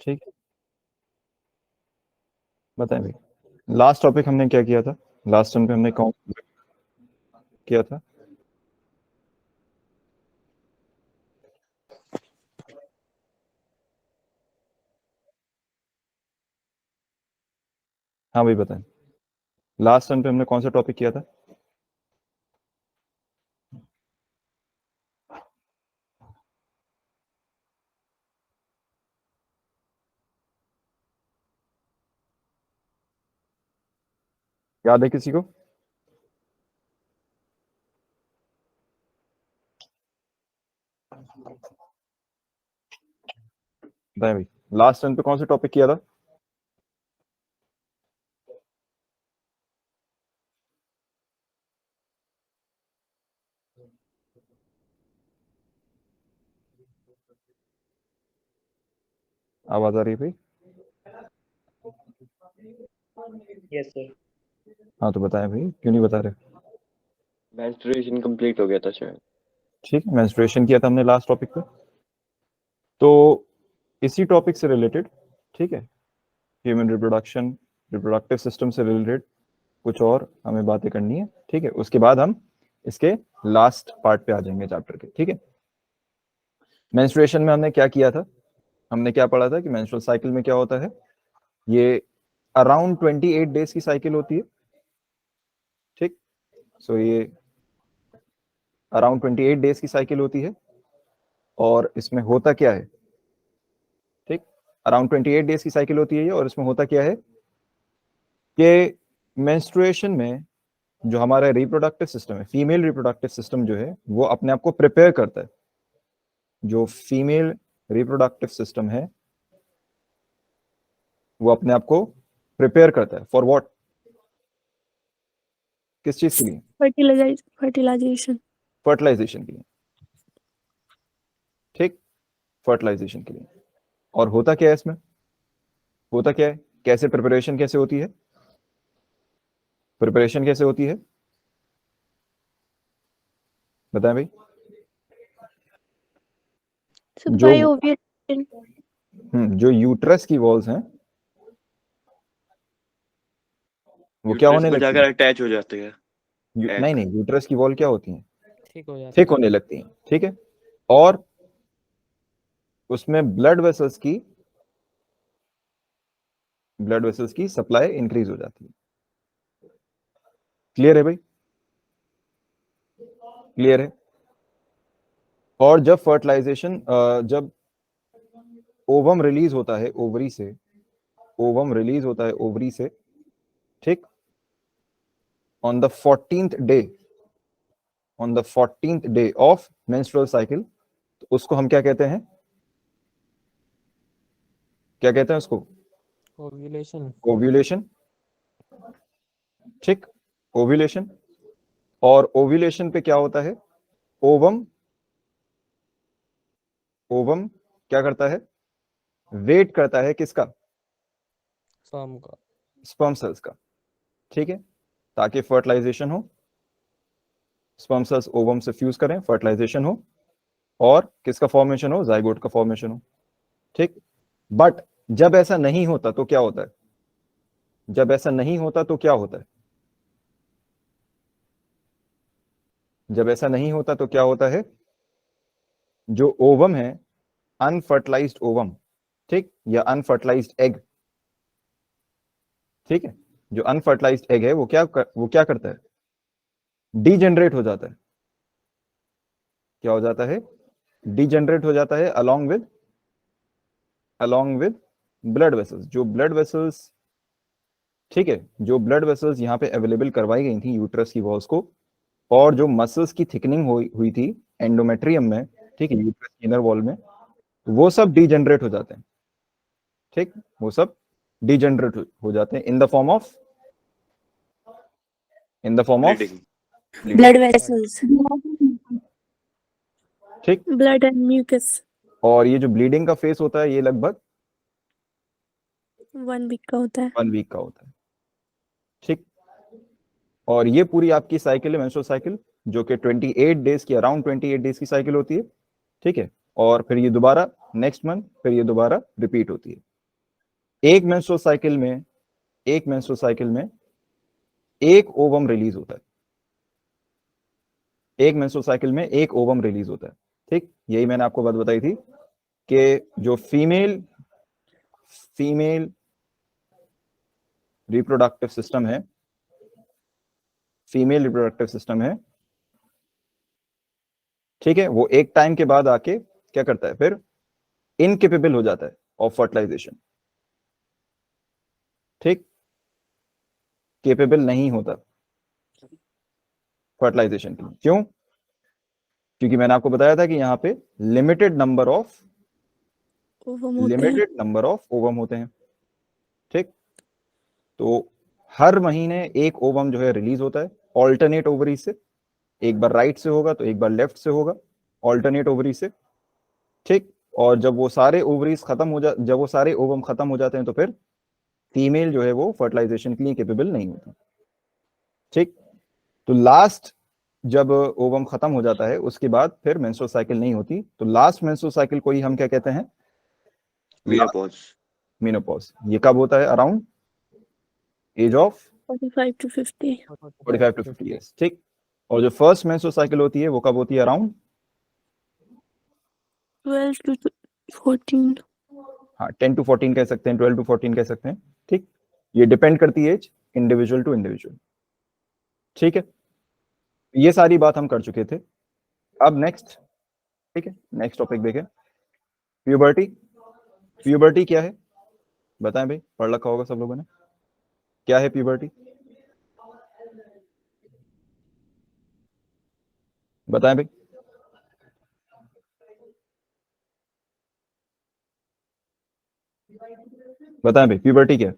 ठीक है, बताएं भाई। लास्ट टॉपिक हमने क्या किया था? लास्ट टाइम पे हमने कौन किया था? हाँ भाई बताएं, लास्ट टाइम पे हमने कौन सा टॉपिक किया था? याद है किसी को? बताएं भाई, लास्ट टाइम पे कौन सा टॉपिक किया था? आवाज आ रही है भाई? Yes sir. हाँ तो बताएं भाई, क्यों नहीं बता रहे? मेंस्ट्रुएशन कंप्लीट हो गया था शायद। ठीक है, मेंस्ट्रुएशन किया था हमने लास्ट टॉपिक पे। तो इसी टॉपिक से रिलेटेड, ठीक है, ह्यूमन रिप्रोडक्शन, रिप्रोडक्टिव सिस्टम से रिलेटेड कुछ और हमें बातें करनी है। ठीक है, उसके बाद हम इसके लास्ट पार्ट पे आ जाएंगे चैप्टर के। ठीक है, मेंस्ट्रुएशन में हमने क्या किया था? हमने क्या पढ़ा था कि मेंस्ट्रुअल साइकिल में क्या होता है? ये अराउंड 28 डेज की साइकिल होती है। ठीक, सो ये अराउंड 28 डेज की साइकिल होती है। और इसमें होता क्या है? ठीक, अराउंड 28 डेज की साइकिल होती है ये, और इसमें होता क्या है कि मेंस्ट्रुएशन में जो हमारा रिप्रोडक्टिव सिस्टम है, फीमेल रिप्रोडक्टिव सिस्टम जो है, वो अपने आप को प्रिपेयर करता है। जो फीमेल रिप्रोडक्टिव सिस्टम है वो अपने आप को प्रिपेयर करता है फॉर व्हाट? किस चीज के लिए? फर्टिलाइजेशन। फर्टिलाइजेशन के लिए। ठीक, फर्टिलाइजेशन के लिए। और होता क्या है इसमें? होता क्या है, कैसे प्रिपरेशन कैसे होती है? प्रिपरेशन कैसे होती है बताएं भाई। By ovulation. जो यूट्रस की वॉल्स हैं वो क्या होने में लगती जाकर है? अटैच हो जाते हैं। नहीं नहीं, यूट्रस की वॉल क्या होती है? ठीक हो जाता थिक होने लगती है। ठीक है, और उसमें ब्लड वेसल्स की सप्लाई इंक्रीज हो जाती है। क्लियर है भाई? क्लियर है? और जब फर्टिलाइजेशन, जब ओवम रिलीज होता है ओवरी से, ओवम रिलीज होता है ओवरी से, ठीक, on the 14th day, on the 14th day of menstrual cycle, तो उसको हम क्या कहते हैं? क्या कहते हैं उसको? ओव्यूलेशन। ओव्यूलेशन। ठीक, ओव्यूलेशन। और ओव्यूलेशन पे क्या होता है? ओवम, ओवम क्या करता है? वेट करता है किसका? शाम का। स्पर्म सेल्स का। ठीक है, ताकि फर्टिलाइजेशन हो, स्पर्म सेल्स ओवम से फ्यूज करें, फर्टिलाइजेशन हो, और किसका फॉर्मेशन हो? जाइगोट का फॉर्मेशन हो। ठीक, बट जब ऐसा नहीं होता तो क्या होता है? जब ऐसा नहीं होता तो क्या होता है? जब ऐसा नहीं होता तो क्या होता है? जो ओवम है, अनफर्टिलाइज्ड ओवम, ठीक, या अनफर्टिलाइज्ड एग, ठीक है, जो अनफर्टिलाइज्ड एग है वो क्या करता है? डीजेनरेट हो जाता है। क्या हो जाता है? डीजेनरेट हो जाता है अलोंग विद ब्लड वेसल्स। जो ब्लड वेसल्स, ठीक है, जो ब्लड वेसल्स यहाँ पे अवेलेबल करवाई गई थी यूट्रस की वॉल्स को, और जो मसल्स की थिकनिंग हुई थी एंडोमेट्रियम में, ठीक है, यूट्रस की इनर वॉल में, वो सब डीजेनरेट हो जाते हैं। ठीक, वो सब डीजेनरेट हो जाते हैं in the form of blood vessels. ठीक, ब्लड एंड म्यूकस। और ये जो ब्लीडिंग का फेस होता है ये लगभग 1 वीक का होता है। 1 वीक का होता है। ठीक, और ये पूरी आपकी साइकिल है, मेंस्ट्रुअल साइकिल, जो कि 28 डेज की, अराउंड 28 डेज की साइकिल होती है। ठीक है, और फिर ये दोबारा नेक्स्ट मंथ फिर ये दोबारा रिपीट होती है। एक मेंस्ट्रुअल साइकिल में एक ओवम रिलीज होता है, एक मेंस्ट्रुअल साइकिल में एक ओवम रिलीज होता है। ठीक, यही मैंने आपको बात बताई थी कि जो फीमेल रिप्रोडक्टिव सिस्टम है, ठीक है, वो एक टाइम के बाद आके क्या करता है, फिर इनकेपेबल हो जाता है ऑफ फर्टिलाइजेशन। ठीक, केपेबल नहीं होता फर्टिलाइजेशन के लिए। क्यों? क्योंकि मैंने आपको बताया था कि यहाँ पे लिमिटेड नंबर ऑफ ओवम होते हैं। ठीक, तो हर महीने एक ओवम जो है रिलीज होता है ऑल्टरनेट ओवरी से, एक बार राइट से होगा तो एक बार लेफ्ट से होगा, ऑल्टरनेट ओवरी से। ठीक, और जब वो सारे ओवरीज जब वो सारे ओवम खत्म हो जाते हैं तो फिर फीमेल जो है वो फर्टिलाइजेशन के लिए केपेबल नहीं होती। ठीक, तो लास्ट जब ओवम खत्म हो जाता है उसके बाद फिर मेंस्ट्रुअल साइकिल नहीं होती, तो लास्ट मेंस्ट्रुअल साइकिल को ही हम क्या कहते हैं, मेनोपॉज। ये कब होता है? Around age of 45 to 50. 45 to 50 years. ठीक, और जो फर्स्ट मेंस्ट्रुअल साइकिल होती है वो कब होती है? Around 12 to 14. हाँ, 10 to 14 कह सकते हैं, 12 to 14 कह सकते हैं। ठीक, ये डिपेंड करती है एज इंडिविजुअल टू इंडिविजुअल। ठीक है, ये सारी बात हम कर चुके थे। अब नेक्स्ट, ठीक है, नेक्स्ट टॉपिक देखें, प्यूबर्टी। प्यूबर्टी क्या है बताएं भाई, पढ़ रखा होगा सब लोगों ने, क्या है प्यूबर्टी? बताएं भाई। बताएं भाई, प्यूबर्टी क्या है?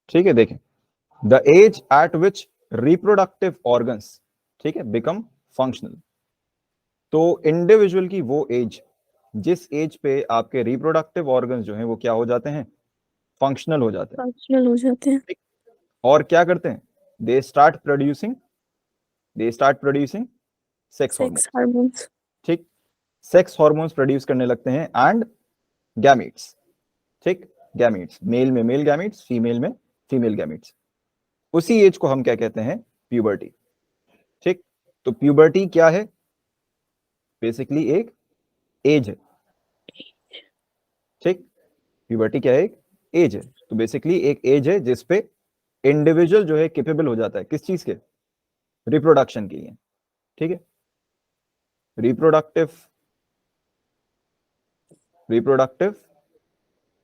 ठीक है, देखें, the age at which reproductive organs, ठीक है, बिकम फंक्शनल। तो इंडिविजुअल की वो एज जिस एज पे आपके रिप्रोडक्टिव ऑर्गन्स जो हैं वो क्या हो जाते हैं, फंक्शनल हो जाते हैं। Functional हो जाते हैं। और क्या करते हैं, they start producing sex hormone. Sex hormones. ठीक, सेक्स हार्मोन्स प्रोड्यूस करने लगते हैं एंड गैमीट्स। ठीक, गैमीट्स, मेल में मेल गैमीट्स, फीमेल में फीमेल गैमीट्स। उसी एज को हम क्या कहते हैं, प्यूबर्टी। ठीक, तो प्यूबर्टी क्या है? बेसिकली एक एज है। ठीक, प्यूबर्टी क्या है? एक एज है। तो बेसिकली एक एज है जिसपे इंडिविजुअल जो है केपेबल हो जाता है किस चीज के, रिप्रोडक्शन के लिए। ठीक है, रिप्रोडक्टिव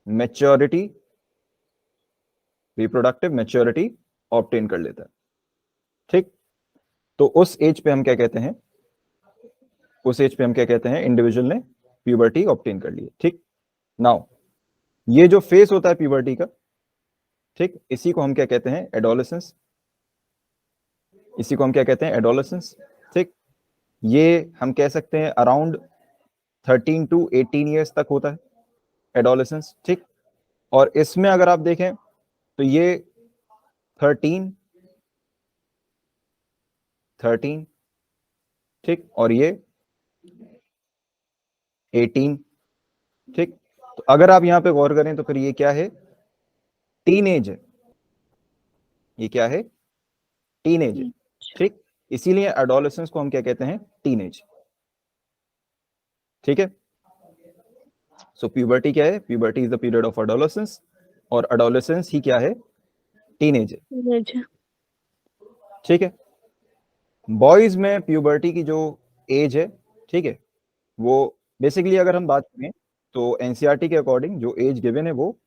मैच्योरिटी ऑब्टेन कर लेता है। ठीक, तो उस एज पे हम क्या कहते हैं, इंडिविजुअल ने प्यूबर्टी ऑब्टेन कर ली। ठीक, नाउ ये जो फेस होता है प्यूबर्टी का, ठीक, इसी को हम क्या कहते हैं, एडोलेसेंस। ठीक, ये हम कह सकते हैं अराउंड 13 to 18 ईयर्स तक होता है एडोलेसेंस। ठीक, और इसमें अगर आप देखें तो ये 13, ठीक, और ये 18। ठीक, तो अगर आप यहां पे गौर करें तो फिर ये क्या है, टीनेज है। ये क्या है, टीनेज है। ठीक, इसीलिए एडोलेसेंस को हम क्या कहते हैं, टीनेज। ठीक है, सो प्यूबर्टी क्या है, puberty is the period of adolescence, और एडोलेसेंस ही क्या है, टीनेज है। Teenage है। ठीक है, बॉयज में प्यूबर्टी की जो एज है, ठीक है, वो बेसिकली अगर हम बात करें तो एनसीईआरटी के अकॉर्डिंग जो एज गिवन है वो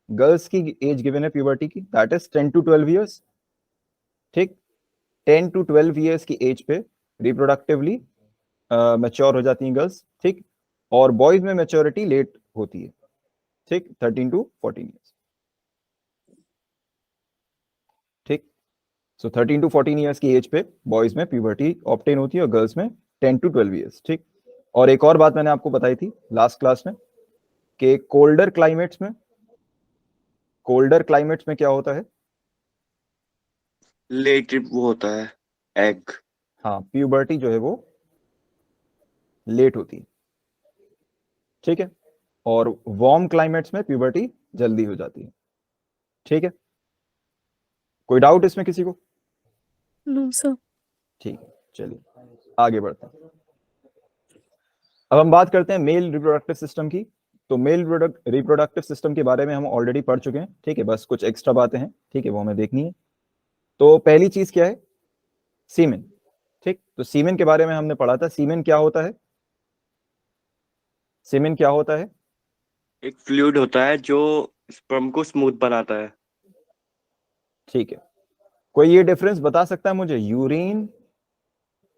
गर्ल्स की एज गिवन है प्यूबर्टी की, दैट इज 10 to 12 ईयर्स। ठीक, 10 to 12 ईयर्स की एज पे रिप्रोडक्टिवली मैच्योर हो जाती हैं गर्ल्स। ठीक, और बॉयज में मैच्योरिटी लेट होती है। ठीक, 13 to 14 ईयर्स। ठीक, सो 13 to 14 ईयर्स की एज पे बॉयज में प्यूबर्टी ऑब्टेन होती है और गर्ल्स में 10 to 12 ईयर्स। ठीक, और एक और बात मैंने आपको बताई थी लास्ट क्लास में कि कोल्डर क्लाइमेट्स में क्या होता है, लेट वो होता है एग। हाँ, प्यूबर्टी जो है वो लेट होती है, ठीक है, और वार्म क्लाइमेट्स में प्यूबर्टी जल्दी हो जाती है, ठीक है। कोई डाउट इसमें किसी को? No, sir. ठीक है, चलिए आगे बढ़ते हैं। अब हम बात करते हैं मेल रिप्रोडक्टिव सिस्टम की। तो मेल रिप्रोडक्टिव सिस्टम के बारे में हम ऑलरेडी पढ़ चुके हैं, ठीक है, बस कुछ एक्स्ट्रा बातें हैं, ठीक है, वो हमें देखनी है। तो पहली चीज क्या है? सीमेन, ठीक। तो सीमेन के बारे में हमने पढ़ा था। सीमेन क्या होता है? सीमेन क्या होता है? एक फ्लूइड होता है जो स्पर्म को स्मूथ बनाता है। ठीक है, कोई ये डिफरेंस बता सकता है मुझे, यूरिन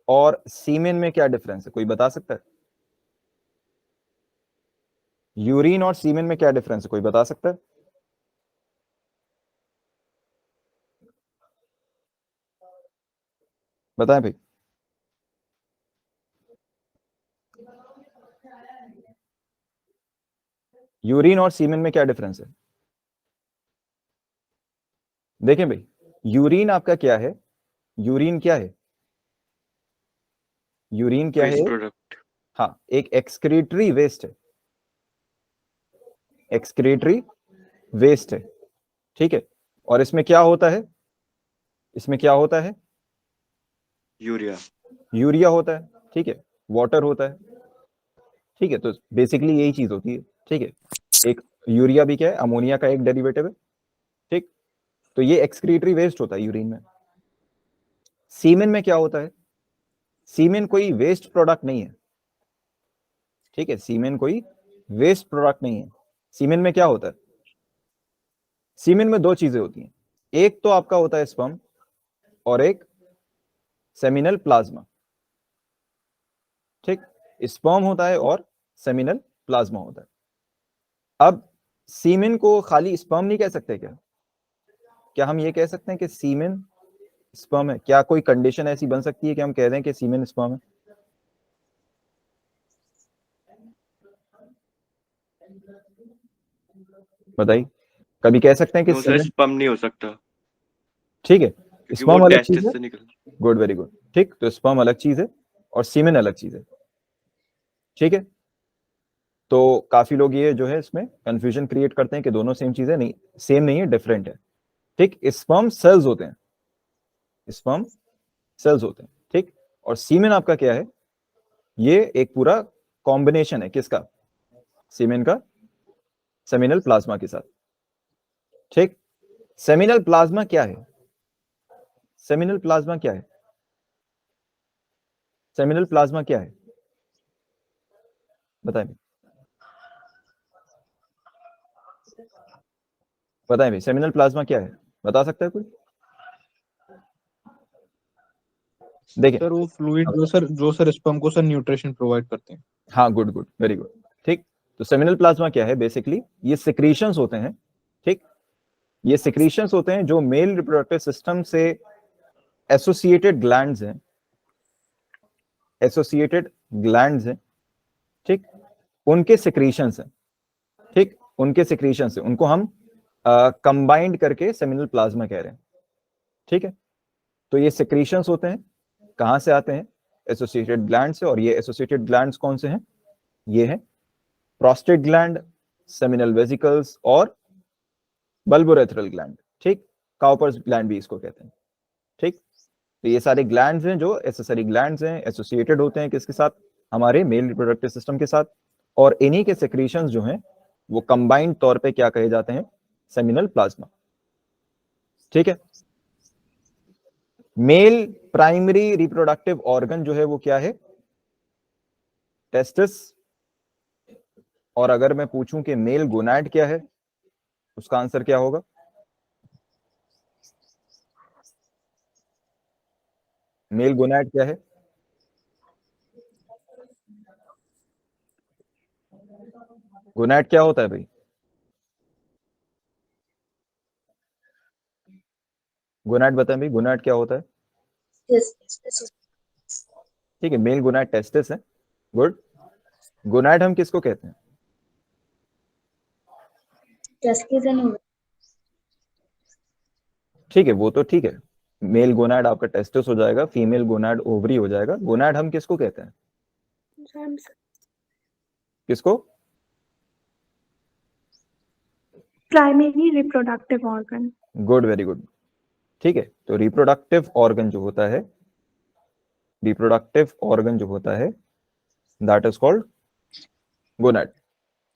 और सीमेन में क्या डिफरेंस है? कोई बता सकता है? यूरिन और सीमेन में क्या डिफरेंस है? कोई बता सकता है? बताएं भाई। यूरिन और सीमेन में क्या डिफरेंस है? देखें भाई, यूरिन आपका क्या है? यूरिन क्या है? यूरिन क्या है? Waste product. हाँ, एक एक्सक्रीटरी वेस्ट है, एक्सक्रीटरी वेस्ट है, ठीक है। और इसमें क्या होता है? इसमें क्या होता है? यूरिया। यूरिया होता है, ठीक है, वाटर होता है, ठीक है। तो बेसिकली यही चीज होती है, ठीक है। एक यूरिया भी क्या है? अमोनिया का एक डेरिवेटिव है, ठीक। तो ये एक्सक्रीटरी वेस्ट होता है यूरिन में। सीमेन में क्या होता है? सीमेन कोई वेस्ट प्रोडक्ट नहीं है, ठीक है, सीमेन कोई वेस्ट प्रोडक्ट नहीं है। सीमेन में क्या होता है? सीमेन में दो चीजें होती हैं, एक तो आपका होता है स्पर्म और एक सेमिनल प्लाज्मा, ठीक। स्पर्म होता है और सेमिनल प्लाज्मा होता है। अब सीमेन को खाली स्पर्म नहीं कह सकते क्या? क्या हम ये कह सकते हैं कि सीमेन स्पर्म है? क्या कोई कंडीशन ऐसी बन सकती है कि हम कह दें कि सीमेन स्पर्म है? बताइए, कभी कह सकते हैं कि नो सर, सीमेन? स्पर्म नहीं हो सकता ठीक है, क्योंकि वो स्पर्म अलग चीज टेस्टिस है। से निकल। गुड, वेरी गुड, ठीक। तो स्पर्म अलग चीज है और सीमेन अलग चीज है, ठीक है। तो काफी लोग ये जो है इसमें कंफ्यूजन क्रिएट करते हैं कि दोनों सेम चीज है। नहीं, सेम नहीं है, डिफरेंट है, ठीक। स्पर्म सेल्स होते हैं, स्पर्म सेल्स होते हैं, ठीक। और सीमेन आपका क्या है? ये एक पूरा कॉम्बिनेशन है, किसका? सीमेन का सेमिनल प्लाज्मा के साथ, ठीक। सेमिनल प्लाज्मा क्या है? सेमिनल प्लाज्मा क्या है? सेमिनल प्लाज्मा क्या है? बताएं भाई, बताएं भाई, सेमिनल प्लाज्मा क्या है? बता सकता है कोई? देखिए, सर वो फ्लूइड जो सर स्पर्म को सर न्यूट्रिशन प्रोवाइड करते हैं। हाँ, गुड गुड, वेरी गुड, ठीक। तो सेमिनल प्लाज्मा क्या है? बेसिकली ये सिक्रीशंस होते हैं, ठीक। ये सिक्रीशंस होते हैं जो मेल रिप्रोडक्टिव सिस्टम से एसोसिएटेड ग्लैंड्स हैं, एसोसिएटेड ग्लैंड्स हैं, ठीक। उनके सिक्रीशंस हैं, ठीक, उनके सिक्रीशंस हैं, उनको हम कंबाइंड करके सेमिनल प्लाज्मा कह रहे हैं, ठीक है। तो ये सिक्रीशंस होते हैं, कहां से आते हैं? एसोसिएटेड ग्लैंड से। और ये एसोसिएटेड ग्लैंड्स कौन से हैं? ये हैं प्रोस्टेट ग्लैंड, सेमिनल वेसिकल्स और बल्बोरेथ्रल ग्लैंड, ठीक। काउपर्स ग्लैंड भी इसको कहते हैं, ठीक। तो ये सारे ग्लैंड्स हैं जो एसेसरी ग्लैंड्स हैं, एसोसिएटेड होते हैं किसके साथ? हमारे मेल रिप्रोडक्टिव सिस्टम के साथ। और इन्हीं के सेक्रीशंस जो हैं वो कंबाइंड तौर पे क्या कहे जाते हैं? सेमिनल प्लाज्मा, ठीक है। मेल प्राइमरी रिप्रोडक्टिव ऑर्गन जो है वो क्या है? टेस्टिस। और अगर मैं पूछूं कि मेल गोनैड क्या है, उसका आंसर क्या होगा? मेल गोनैड क्या है? गोनैड क्या होता है भाई? गोनैड बताएं भाई, गोनैड क्या होता है? ठीक है, मेल गोनैड टेस्टिस है, गुड। गोनैड हम किसको कहते हैं? ठीक है, वो तो ठीक है, मेल गोनाड आपका टेस्टिस हो जाएगा, फीमेल गोनाड ओवरी हो जाएगा। गोनाड हम किसको कहते हैं? किसको? Primary reproductive organ. Good, very good. ठीक है, तो रिप्रोडक्टिव ऑर्गन जो होता है, रिप्रोडक्टिव ऑर्गन जो होता है दैट इज कॉल्ड गोनाड।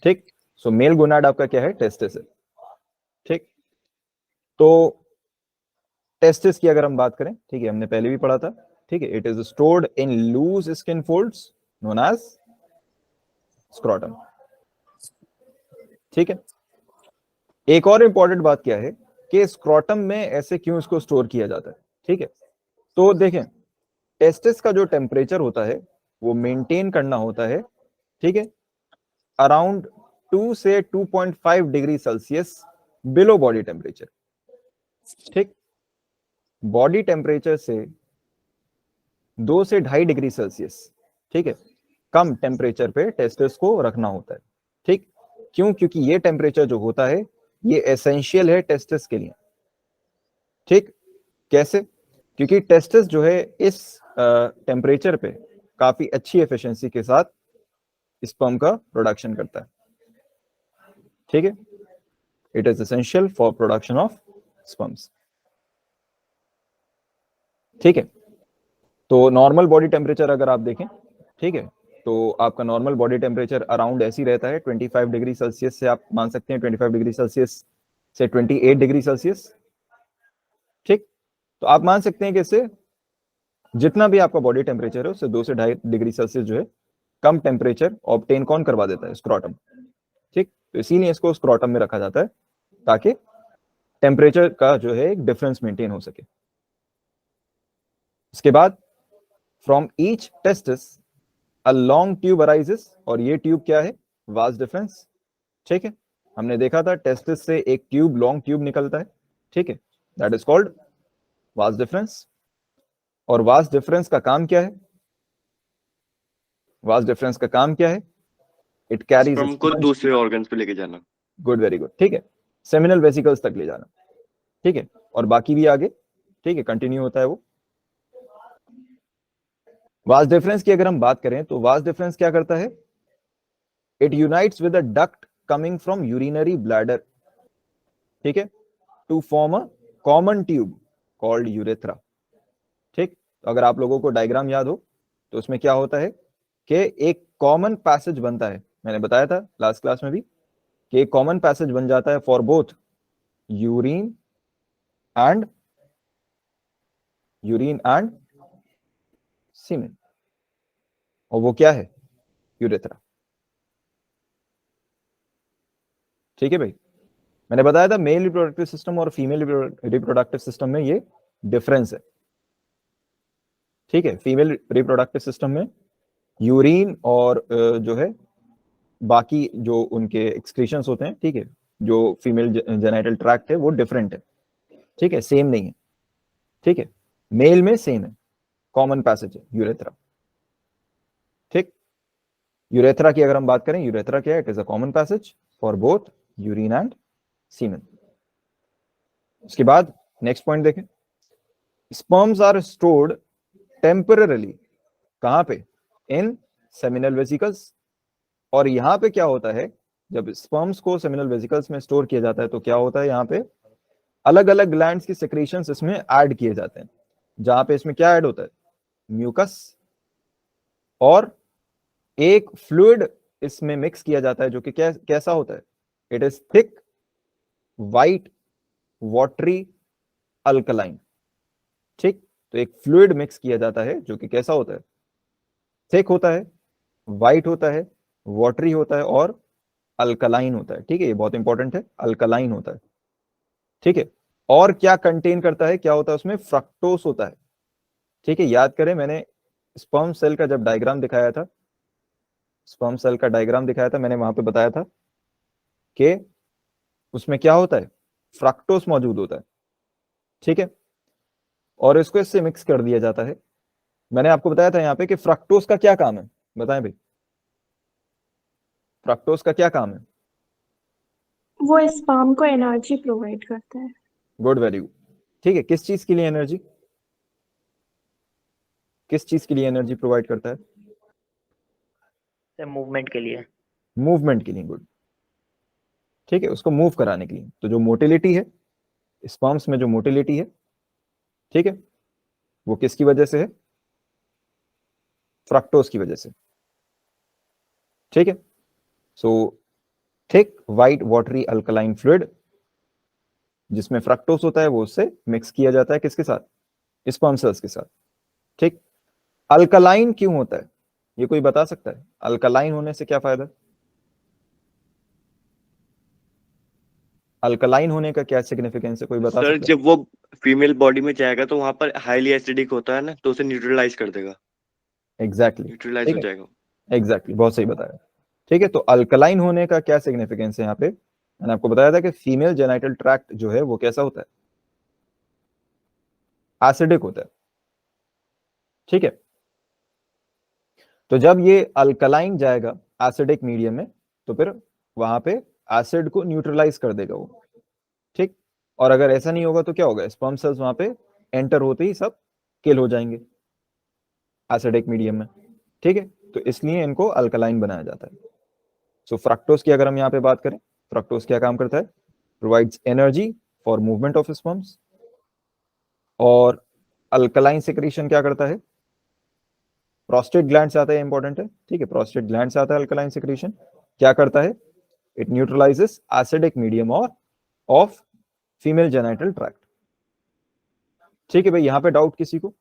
ठीक, सो मेल गोनाड आपका क्या है? टेस्टिस है। ठीक, तो टेस्टिस की अगर हम बात करें, ठीक है, हमने पहले भी पढ़ा था, ठीक है, it is stored in loose skin folds known as scrotum. ठीक है, एक और इंपॉर्टेंट बात क्या है कि स्क्रोटम में ऐसे क्यों इसको स्टोर किया जाता है? ठीक है, तो देखें, टेस्टिस का जो टेम्परेचर होता है वो मेंटेन करना होता है, ठीक है, अराउंड 2 से 2.5 degree Celsius below body temperature. ठीक, बॉडी टेम्परेचर से 2 से 2.5 डिग्री सेल्सियस, ठीक है, कम टेम्परेचर पे टेस्टिस को रखना होता है। ठीक, क्यों? क्योंकि ये टेम्परेचर जो होता है ये एसेंशियल है टेस्टिस के लिए। ठीक, कैसे? क्योंकि टेस्टिस जो है इस टेम्परेचर पे काफी अच्छी एफिशिएंसी के साथ स्पर्म का प्रोडक्शन करता है। ठीक है, it is essential for production of sperms. ठीक है, तो नॉर्मल बॉडी टेम्परेचर अगर आप देखें, ठीक है, तो आपका नॉर्मल बॉडी टेम्परेचर अराउंड ऐसी रहता है 25 डिग्री सेल्सियस से, आप मान सकते हैं 25 डिग्री सेल्सियस से 28 डिग्री सेल्सियस। ठीक, तो आप मान सकते हैं कि इससे जितना भी आपका बॉडी टेम्परेचर है उससे 2 से 2.5 डिग्री सेल्सियस जो है कम टेम्परेचर ऑब्टेन कौन करवा देता है? स्क्रोटम। ठीक, तो इसीलिए इसको स्क्रोटम में रखा जाता है ताकि टेम्परेचर का जो है एक डिफरेंस मेंटेन हो सके। इसके बाद from each testis a long tube arises, और ये ट्यूब क्या है? Vas deferens. ठीक है, हमने देखा था टेस्टिस से एक ट्यूब, लॉन्ग ट्यूब निकलता है, ठीक है, that is called vas deferens. और वास डिफरेंस का काम क्या है? वास डिफरेंस का काम क्या है? इट कैरीज स्पर्म को दूसरे ऑर्गन्स पे लेके जाना। Good, very good. ठीक है, सेमिनल वेसिकल्स तक ले जाना। ठीक है, और बाकी भी आगे, ठीक है, कंटिन्यू होता है वो। वास डिफरेंस की अगर हम बात करें तो वास डिफरेंस क्या करता है? It unites with a duct coming from urinary bladder, ठीक है, to form a common tube called urethra. ठीक, तो अगर आप लोगों को डायग्राम याद हो तो उसमें क्या होता है कि एक कॉमन पैसेज बनता है, मैंने बताया था लास्ट क्लास में भी कि एक कॉमन पैसेज बन जाता है फॉर बोथ यूरिन एंड सीमेन, और वो क्या है? यूरेथ्रा। ठीक है भाई, मैंने बताया था मेल रिप्रोडक्टिव सिस्टम और फीमेल रिप्रोडक्टिव सिस्टम में ये डिफरेंस है। ठीक है, फीमेल रिप्रोडक्टिव सिस्टम में यूरिन और जो है बाकी जो उनके एक्सक्रीशंस होते हैं, ठीक है, जो फीमेल जेनिटल ट्रैक्ट है वो डिफरेंट है। ठीक है, सेम नहीं है। ठीक है, मेल में सेम है, कॉमन पैसेज है यूरेथ्रा। ठीक, यूरेथ्रा की अगर हम बात करें, यूरेथ्रा क्या है? It is a common passage for both urine and semen. उसके बाद नेक्स्ट पॉइंट देखें, स्पर्म्स आर स्टोर्ड टेम्पररीली, कहां पे? In seminal vesicles. और यहां पे क्या होता है, जब स्पर्म्स को सेमिनल वेसिकल्स में स्टोर किया जाता है तो क्या होता है, यहाँ पे अलग अलग ग्लैंड्स की सेक्रेशंस इसमें ऐड किए जाते हैं, जहां पे इसमें क्या ऐड होता है? म्यूकस, और एक फ्लूइड इसमें मिक्स किया जाता है जो कि कैसा होता है? It is thick, white, watery, alkaline. ठीक, तो एक फ्लूइड मिक्स किया जाता है जो कि कैसा होता है? थिक होता है, वाइट होता है, वाटरी होता है और अल्कलाइन होता है। ठीक है, ये बहुत इंपॉर्टेंट है, अल्कलाइन होता है। ठीक है, और क्या कंटेन करता है? क्या होता है उसमें? फ्रक्टोस होता है। ठीक है, याद करें मैंने स्पर्म सेल का जब डायग्राम दिखाया था, स्पर्म सेल का डायग्राम दिखाया था, मैंने वहां पे बताया था कि उसमें क्या होता है? फ्रक्टोस मौजूद होता है। ठीक है, और इसको इससे मिक्स कर दिया जाता है। मैंने आपको बताया था यहाँ पे कि फ्रक्टोस का क्या काम है, बताएं भाई, फ्रक्टोस का क्या काम है? वो स्पर्म को एनर्जी प्रोवाइड करता है। Good, very good. ठीक है, किस चीज के लिए एनर्जी? किस चीज के लिए एनर्जी प्रोवाइड करता है? मूवमेंट के लिए। मूवमेंट के लिए, गुड। ठीक है, उसको मूव कराने के लिए। तो जो मोटिलिटी है, स्पर्म्स में जो मोटिलिटी है, ठीक है, वो किसकी वजह से है? फ्रक्टोज की वजह से। ठीक है, so thick white watery alkaline fluid जिसमें फ्रक्टोज होता है, वो उससे मिक्स किया जाता है किसके साथ? स्पर्म सेल्स के साथ। ठीक, अल्कलाइन क्यों होता है, ये कोई बता सकता है? अल्कलाइन होने से क्या फायदा? अल्कलाइन होने का क्या सिग्निफिकेंस है, कोई बता सर सकता है? जब वो फीमेल बॉडी में जाएगा तो वहां पर हाईली एसिडिक होता है ना, तो उसे न्यूट्रलाइज कर देगा, एग्जैक्टली, न्यूट्रलाइज ठीक हो है, जाएगा। एग्जैक्टली, बहुत सही बताया। ठीक है, तो अल्कलाइन होने का क्या सिग्निफिकेंस है यहाँ पे? मैंने आपको बताया था कि फीमेल जेनाइटल ट्रैक्ट जो है वो कैसा होता है? एसिडिक होता है। ठीक है, तो जब ये अल्कलाइन जाएगा एसिडिक मीडियम में, तो फिर वहां पे एसिड को न्यूट्रलाइज कर देगा वो। ठीक, और अगर ऐसा नहीं होगा तो क्या होगा? स्पर्म सेल्स वहां पे एंटर होते ही सब किल हो जाएंगे एसिडिक मीडियम में। ठीक है, तो इसलिए इनको अल्कलाइन बनाया जाता है। सो फ्रक्टोज की अगर हम यहाँ पे बात करें, फ्रक्टोज क्या काम करता है? Provides energy for movement of sperms. और अल्कलाइन सिक्रीशन क्या करता है? प्रोस्टेट ग्लैंड से आता है, इंपॉर्टेंट है। ठीक है, प्रोस्टेट ग्लैंड से आता है अल्कलाइन सिक्रीशन। क्या करता है? इट न्यूट्रलाइजेस एसिडिक मीडियम और ऑफ फीमेल जेनाइटल ट्रैक्ट। ठीक है भाई, यहां पे डाउट किसी को?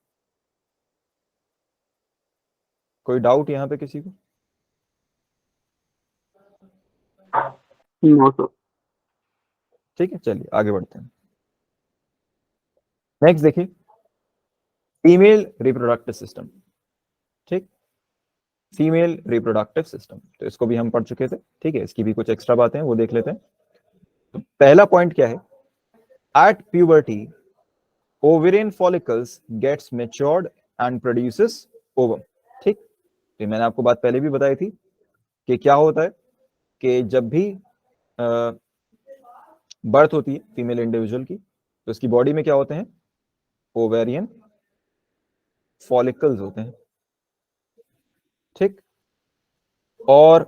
कोई डाउट यहां पे किसी को? No sir. ठीक है, चलिए आगे बढ़ते हैं। नेक्स्ट देखिए, फीमेल रिप्रोडक्टिव सिस्टम। ठीक, फीमेल रिप्रोडक्टिव सिस्टम, तो इसको भी हम पढ़ चुके थे। ठीक है, इसकी भी कुछ एक्स्ट्रा बातें हैं, वो देख लेते हैं। तो पहला पॉइंट क्या है? At puberty ovarian follicles gets matured and produces ovum. ठीक, तो मैंने आपको बात पहले भी बताई थी कि क्या होता है कि जब भी बर्थ होती है फीमेल इंडिविजुअल की, तो उसकी बॉडी में क्या होते हैं? ओवेरियन फॉलिकल्स होते हैं। ठीक, और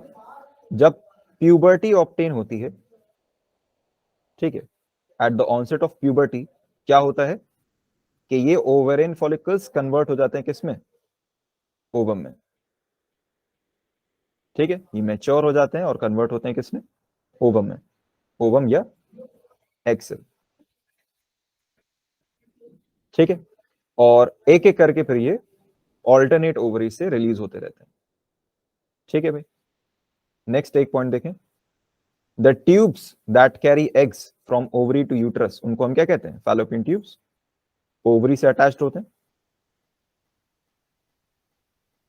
जब प्यूबर्टी ऑब्टेन होती है, ठीक है, at the onset of puberty क्या होता है कि ये ओवेरियन फॉलिकल्स कन्वर्ट हो जाते हैं किसमें? ओवम में। ठीक है, ये मैच्योर हो जाते हैं और कन्वर्ट होते हैं किसमें? ओवम में, ओवम या एग सेल। ठीक है, और एक एक करके फिर ये ऑल्टरनेट ओवरी से रिलीज होते रहते हैं। ठीक है भाई, नेक्स्ट एक पॉइंट देखें। The tubes that carry eggs from ovary to uterus, उनको हम क्या कहते हैं? Fallopian tubes. ओवरी से अटैच्ड होते हैं,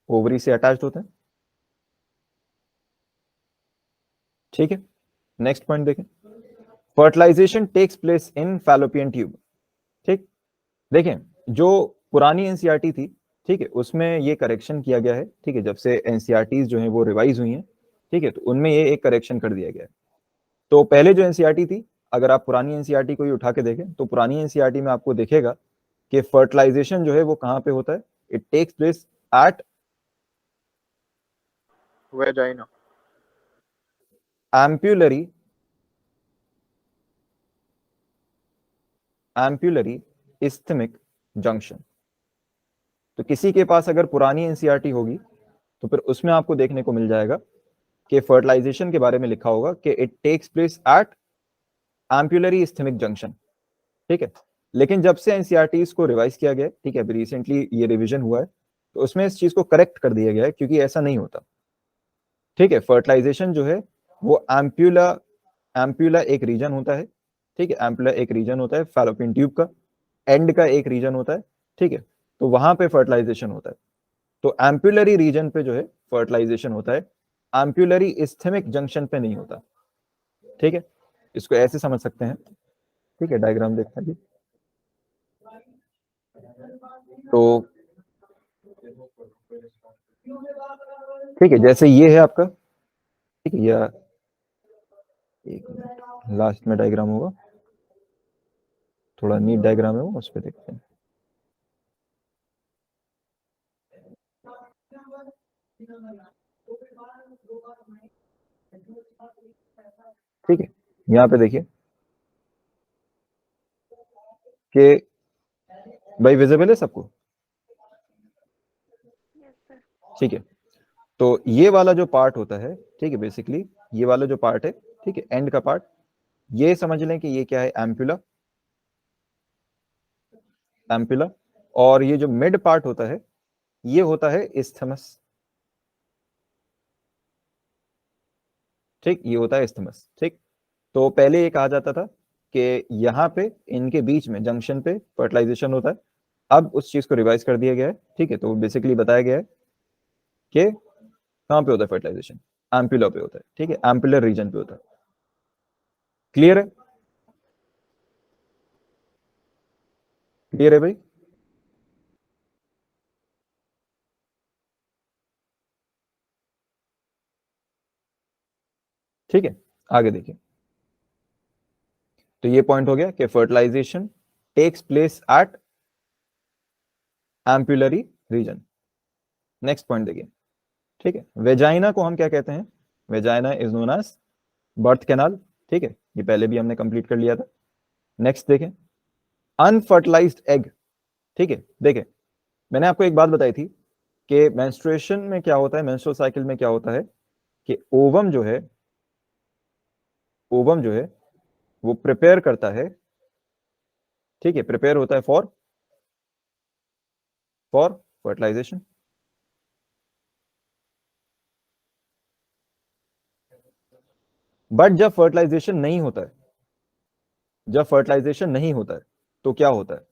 ओवरी से अटैच्ड होते हैं। ठीक है, नेक्स्ट पॉइंट देखें। Fertilization takes place in fallopian tube. ठीक, देखें, जो पुरानी एनसीईआरटी थी, ठीक है, उसमें ये करेक्शन किया गया है। ठीक है, जब से एनसीईआरटीज जो हैं वो रिवाइज हुई हैं, ठीक है, तो उनमें ये एक करेक्शन कर दिया गया है। तो पहले जो एनसीईआरटी थी, अगर आप पुरानी एनसीईआरटी को ही उठा के देखें, तो पुरानी एनसीईआरटी में आपको दिखेगा कि फर्टिलाइजेशन जो है वो कहां पे होता है? It takes place at vagina. Ampullary isthmic junction. तो किसी के पास अगर पुरानी एनसीईआरटी होगी, तो फिर उसमें आपको देखने को मिल जाएगा कि फर्टिलाइजेशन के बारे में लिखा होगा कि it takes place at ampullary isthmic junction. ठीक है, लेकिन जब से एनसीईआरटी को रिवाइज किया गया, ठीक है, अभी रिसेंटली ये रिवीजन हुआ है, तो उसमें इस चीज को करेक्ट कर दिया गया है, क्योंकि ऐसा नहीं होता। ठीक है, फर्टिलाइजेशन जो है वो एम्प्यूला एक रीजन होता है। ठीक है, एम्प्यूला एक रीजन होता है फैलोपियन ट्यूब का, एंड का एक रीजन होता है। ठीक है, तो वहां पे फर्टिलाइजेशन होता है। तो एम्प्यूलरी रीजन पे जो है फर्टिलाइजेशन होता है, एम्प्यूलरी इस्थेमिक जंक्शन पे नहीं होता। ठीक है, इसको ऐसे समझ सकते हैं। ठीक है, डायग्राम देखते हैं। तो ठीक है, जैसे ये है आपका, ठीक है, या एक मिनट, लास्ट में डायग्राम होगा, थोड़ा नीट डायग्राम है वो, उस पर देखते हैं। ठीक है, यहाँ पे देखिए कि भाई विजिबल है सबको? ठीक है, तो ये वाला जो पार्ट होता है, ठीक है, बेसिकली ये वाला जो पार्ट है, ठीक है, एंड का पार्ट, ये समझ लें कि ये क्या है, एम्पुला। एम्पुला। और ये जो मिड पार्ट होता है, ये होता है इस्थमस। ठीक, ये होता है इस्थमस। ठीक, तो पहले ये कहा जाता था कि यहाँ पे इनके बीच में जंक्शन पे फर्टिलाइजेशन होता है, अब उस चीज को रिवाइज कर दिया गया है। ठीक है, तो बेसिकली बताया गया है कि कहाँ पे होता है फर्टिलाइजेशन, एम्पुला पे होता है। ठीक है, एम्पुलर रीजन पे होता है। क्लियर है? क्लियर है भाई? ठीक है, आगे देखिए। तो ये पॉइंट हो गया कि fertilization takes place at ampullary region. Next point देखिए। ठीक है, वेजाइना को हम क्या कहते हैं? Vagina is known as birth canal. ठीक है, ये पहले भी हमने कंप्लीट कर लिया था। नेक्स्ट देखें, अनफर्टिलाइज्ड एग। ठीक है, देखें मैंने आपको एक बात बताई थी कि मेंस्ट्रुएशन में क्या होता है, मेंस्ट्रुअल साइकिल में क्या होता है कि ओवम जो है, ओवम जो है वो प्रिपेयर करता है। ठीक है, प्रिपेयर होता है फॉर फर्टिलाइजेशन। बट जब फर्टिलाइजेशन नहीं होता है, जब फर्टिलाइजेशन नहीं होता है तो क्या होता है,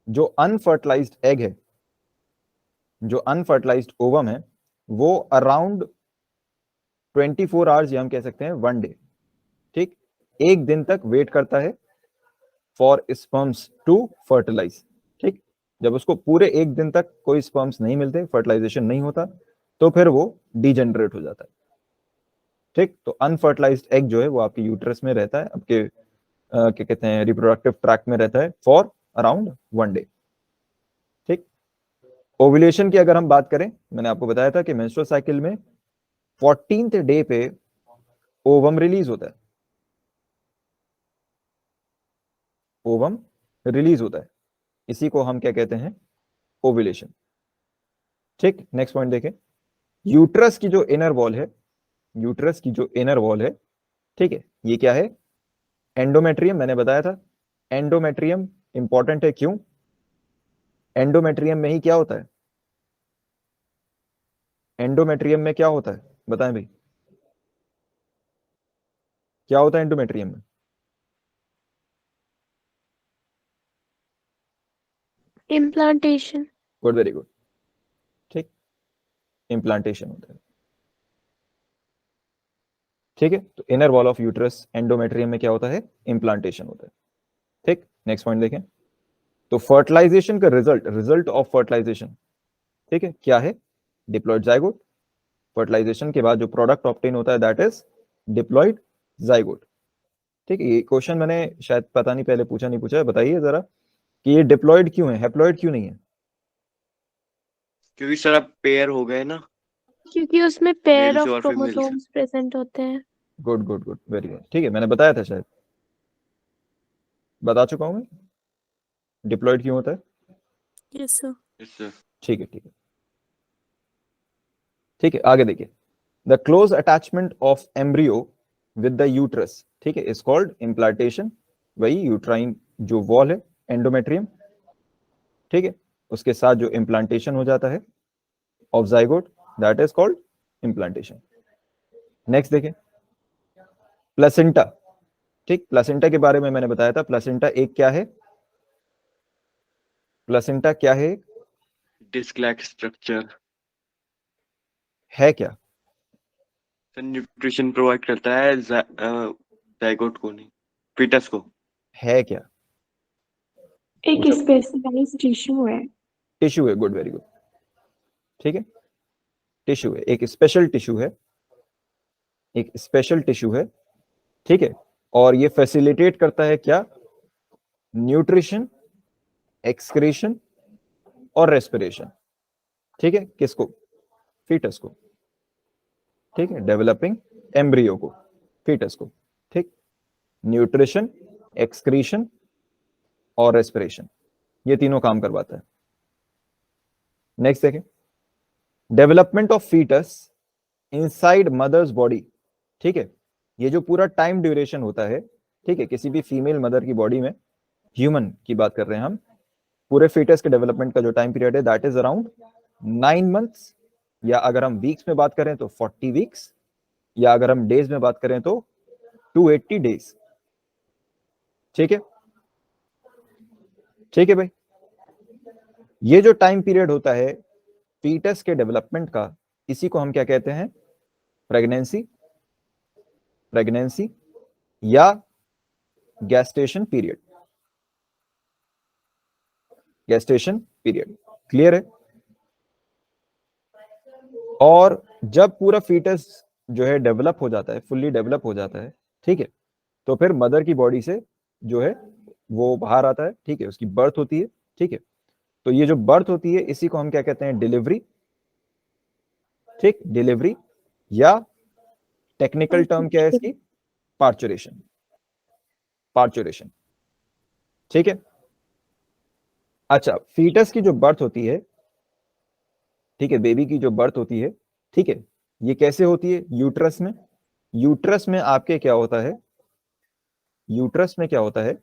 जो अनफर्टिलाइज्ड एग है, जो अनफर्टिलाइज्ड ओवम है, वो अराउंड 24 आवर्स, या हम कह सकते हैं 1 डे, ठीक, एक दिन तक वेट करता है फॉर स्पर्म्स टू फर्टिलाइज। ठीक, जब उसको पूरे एक दिन तक कोई स्पर्म्स नहीं मिलते, फर्टिलाइजेशन नहीं होता, तो फिर वो डिजेनरेट हो जाता है। ठीक, तो अनफर्टिलाइज्ड एग जो है वो आपके यूट्रस में रहता है, आपके क्या कहते हैं, रिप्रोडक्टिव ट्रैक्ट में रहता है फॉर अराउंड 1 डे। ठीक, ओव्यूलेशन की अगर हम बात करें, मैंने आपको बताया था कि मेंस्ट्रुअल साइकिल में 14th डे पे ओवम रिलीज होता है, ओवम रिलीज होता है, इसी को हम क्या कहते हैं, ओव्यूलेशन। ठीक, नेक्स्ट पॉइंट देखें, यूट्रस की जो इनर वॉल है, यूट्रस की जो इनर वॉल है, ठीक है, ये क्या है, एंडोमेट्रियम। मैंने बताया था एंडोमेट्रियम इंपॉर्टेंट है, क्यों? एंडोमेट्रियम में ही क्या होता है, एंडोमेट्रियम में क्या होता है, बताएं भाई, क्या होता है एंडोमेट्रियम में? इम्प्लांटेशन। Good, very good. ठीक, इम्प्लांटेशन होता है। ठीक है, तो inner wall of uterus endometrium में क्या होता है, इम्प्लांटेशन होता है। ठीक, नेक्स्ट पॉइंट देखें, तो फर्टिलाइजेशन का रिजल्ट, रिजल्ट ऑफ फर्टिलाइजेशन, ठीक है, क्या है, डिप्लॉयड जाइगोट। फर्टिलाइजेशन के बाद जो प्रोडक्ट ऑब्टेन होता है दैट इज डिप्लॉयड जाइगोट। ठीक है, ये क्वेश्चन मैंने शायद पता नहीं पहले पूछा नहीं पूछा है, बताइए जरा कि ये डिप्लॉयड क्यों है, हैप्लॉयड क्यों नहीं है? क्योंकि सर अब पेयर हो गए ना, क्योंकि उसमें पेयर मेल से ऑफ और फीमेल से। क्रोमोसोम्स प्रेजेंट होते हैं। Good good good, very good. ठीक है, मैंने बताया था शायद, बता चुका हूं मैं डिप्लॉयड क्यों होता है। Yes sir. Yes, sir. ठीक है, ठीक है, ठीक है, आगे देखिए, the close attachment of embryo with the uterus, ठीक है, इज कॉल्ड इम्प्लांटेशन। वही यूट्राइन जो वॉल है एंडोमेट्रियम, ठीक है, उसके साथ जो इम्प्लांटेशन हो जाता है of zygote, that is called implantation. Next देखें, प्लेसेंटा। ठीक, प्लेसेंटा के बारे में मैंने बताया था, प्लेसेंटा एक क्या है, प्लेसेंटा क्या है, डिस्क लाइक स्ट्रक्चर, है क्या? सर न्यूट्रिशन प्रोवाइड करता है जाइगोट को नहीं, फीटस को। है क्या? एक पूछा, स्पेशलाइज्ड टिश्यू है। टिश्यू है, गुड, वेरी गुड। ठीक है, टिश्यू है, एक स्पेशल टिश्यू है, एक स्पेशल टिश्यू है। ठीक है, और ये फैसिलिटेट करता है क्या, न्यूट्रिशन, एक्सक्रीशन और रेस्पिरेशन। ठीक है, किसको, फीटस को, ठीक है, डेवलपिंग एम्ब्रियो को, फीटस को, ठीक। न्यूट्रिशन, एक्सक्रीशन और रेस्पिरेशन, ये तीनों काम करवाता है। नेक्स्ट देखें, development of fetus inside mother's body, ठीक है। ये जो पूरा टाइम ड्यूरेशन होता है, ठीक है, किसी भी फीमेल मदर की बॉडी में, ह्यूमन की बात कर रहे हैं हम, पूरे फीटस के डेवलपमेंट का जो टाइम पीरियड है दैट इज अराउंड 9 मंथ्स, या अगर हम वीक्स में बात करें तो 40 वीक्स, या अगर हम डेज में बात करें तो 280 डेज, ठीक है, ठीक है भाई। ये जो टाइम पीरियड होता है फीटस के डेवलपमेंट का, इसी को हम क्या कहते हैं, प्रेगनेंसी, प्रेगनेंसी या gestation period, gestation period, clear है। और जब पूरा फीटस जो है डेवलप हो जाता है, फुल्ली डेवलप हो जाता है, ठीक है, तो फिर मदर की बॉडी से जो है वो बाहर आता है, ठीक है, उसकी बर्थ होती है, ठीक है। तो ये जो बर्थ होती है इसी को हम क्या कहते हैं, डिलीवरी, ठीक, डिलीवरी, या टेक्निकल टर्म क्या है इसकी, पार्चुरेशन, पार्चुरेशन, ठीक है। अच्छा, फीटस की जो बर्थ होती है, ठीक है, बेबी की जो बर्थ होती है, ठीक है, ये कैसे होती है, यूट्रस में। यूट्रस में आपके क्या होता है, यूट्रस में क्या होता है,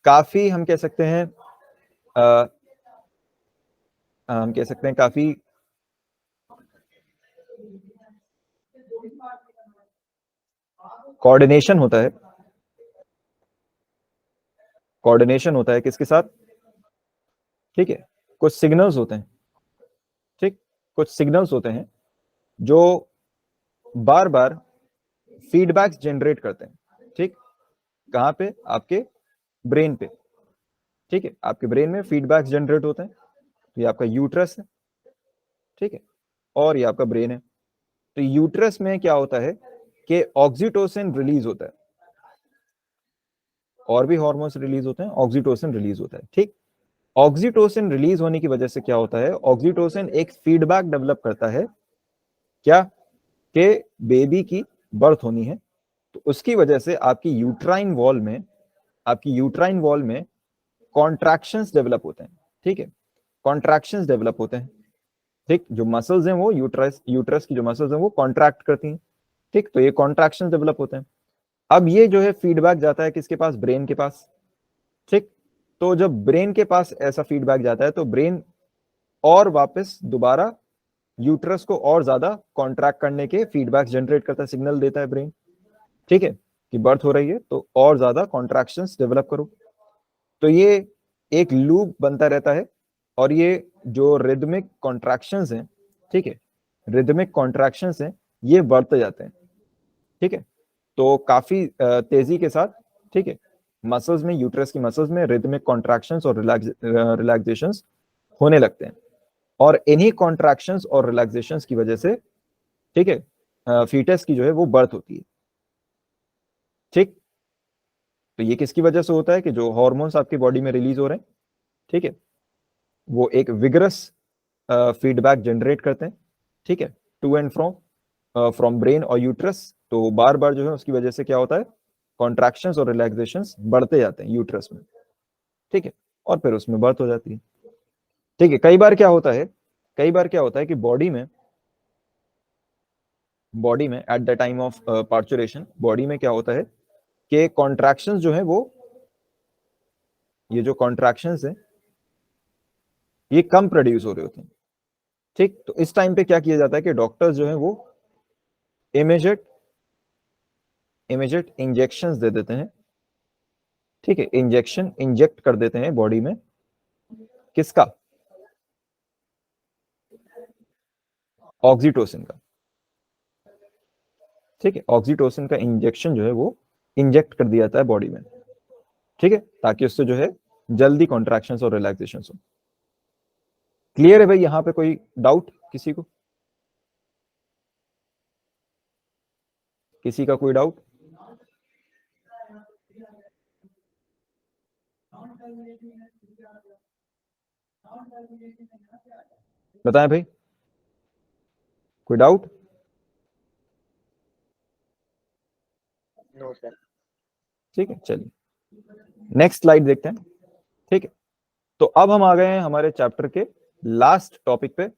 काफी हम कह सकते हैं हम कह सकते हैं काफी कोऑर्डिनेशन होता है, कोऑर्डिनेशन होता है किसके साथ, ठीक है, कुछ सिग्नल्स होते हैं, ठीक, कुछ सिग्नल्स होते हैं जो बार बार फीडबैक्स जनरेट करते हैं, ठीक, कहां पे, आपके ब्रेन पे, ठीक है, आपके ब्रेन में फीडबैक्स जनरेट होते हैं। तो ये आपका यूट्रस है, ठीक है, और ये आपका ब्रेन है। तो यूट्रस में क्या होता है कि ऑक्सीटोसिन रिलीज होता है, और भी हार्मोन्स रिलीज होते हैं, ऑक्सीटोसिन रिलीज होता है, ठीक। ऑक्सीटोसिन रिलीज होने की वजह से क्या होता है, ऑक्सीटोसिन एक फीडबैक डेवलप करता है, क्या, कि बेबी की बर्थ होनी है। तो उसकी वजह से आपकी यूट्राइन वॉल में, आपकी यूट्राइन वॉल में कॉन्ट्रैक्शंस डेवलप होते हैं, ठीक है, कॉन्ट्रैक्शंस डेवलप होते हैं, ठीक, जो मसल्स हैं वो यूट्रस की जो मसल्स हैं वो कॉन्ट्रैक्ट करती हैं, ठीक, तो ये कॉन्ट्रैक्शंस डेवलप होते हैं। अब ये जो है फीडबैक जाता है किसके पास, ब्रेन के पास, ठीक। तो जब ब्रेन के पास ऐसा फीडबैक जाता है तो ब्रेन और वापस दोबारा यूट्रस को और ज्यादा कॉन्ट्रैक्ट करने के फीडबैक जनरेट करता है, सिग्नल देता है ब्रेन, ठीक है, कि बर्थ हो रही है तो और ज्यादा कॉन्ट्रैक्शंस डेवलप करो। तो ये एक लूप बनता रहता है, और ये जो रिदमिक कॉन्ट्रैक्शंस हैं, ठीक है, रिदमिक कॉन्ट्रैक्शंस हैं, ये बढ़ते जाते हैं, ठीक है। तो काफी तेजी के साथ, ठीक है, मसल्स में, यूट्रस की मसल्स में रिदमिक कॉन्ट्रैक्शंस और रिलैक्सेशंस होने लगते हैं, और इन्हीं कॉन्ट्रैक्शंस और रिलैक्सेशंस की वजह से, ठीक है, फीटस की जो है वो बर्थ होती है, ठीक। तो ये किसकी वजह से होता है कि जो हार्मोन्स आपकी बॉडी में रिलीज हो रहे हैं, ठीक है, वो एक विगरस फीडबैक जनरेट करते हैं, ठीक है, टू एंड फ्रॉम ब्रेन और यूट्रस। तो बार बार जो है उसकी वजह से क्या होता है, कॉन्ट्रैक्शंस और रिलैक्सेशंस बढ़ते जाते हैं यूट्रस में, ठीक है, और फिर उसमें बर्थ हो जाती है, ठीक है। कई बार क्या होता है, कई बार क्या होता है कि बॉडी में at the time of parturition, body में क्या होता है कि कॉन्ट्रैक्शंस जो है वो, ये जो कॉन्ट्रैक्शंस है ये कम प्रोड्यूस हो रहे होते हैं, ठीक। तो इस टाइम पे क्या किया जाता है कि डॉक्टर्स जो है वो इमीडिएट इमीडिएट इंजेक्शंस दे देते हैं, ठीक है, इंजेक्शन इंजेक्ट कर देते हैं बॉडी में, किसका, ऑक्सीटोसिन का, ठीक है, ऑक्सीटोसिन का इंजेक्शन जो है वो इंजेक्ट कर दिया जाता है बॉडी में, ठीक है, ताकि उससे जो है जल्दी कॉन्ट्रैक्शंस और रिलैक्सेशंस हो। क्लियर है भाई, यहां पे कोई डाउट किसी को, किसी का कोई डाउट? बताएं भाई। कोई डाउट? No sir. ठीक है, चलिए नेक्स्ट स्लाइड देखते हैं। ठीक है, तो अब हम आ गए हैं हमारे चैप्टर के लास्ट टॉपिक पे।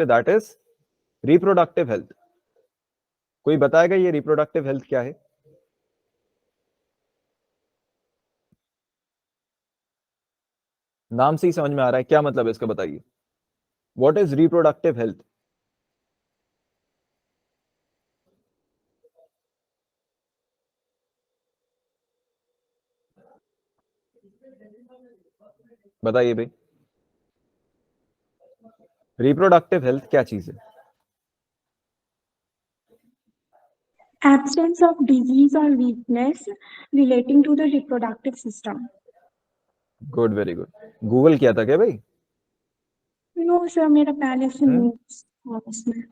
That is reproductive health. कोई बताएगा ये रिप्रोडक्टिव हेल्थ क्या है? नाम से ही समझ में आ रहा है, क्या मतलब है इसका, बताइए। What is reproductive health? बताइए भाई, रिप्रोडक्टिव हेल्थ क्या चीज है? Absence of disease or weakness relating to the reproductive system. Good, very good. Google किया था क्या भाई? No sir, मेरा पहले से notes था उसमें।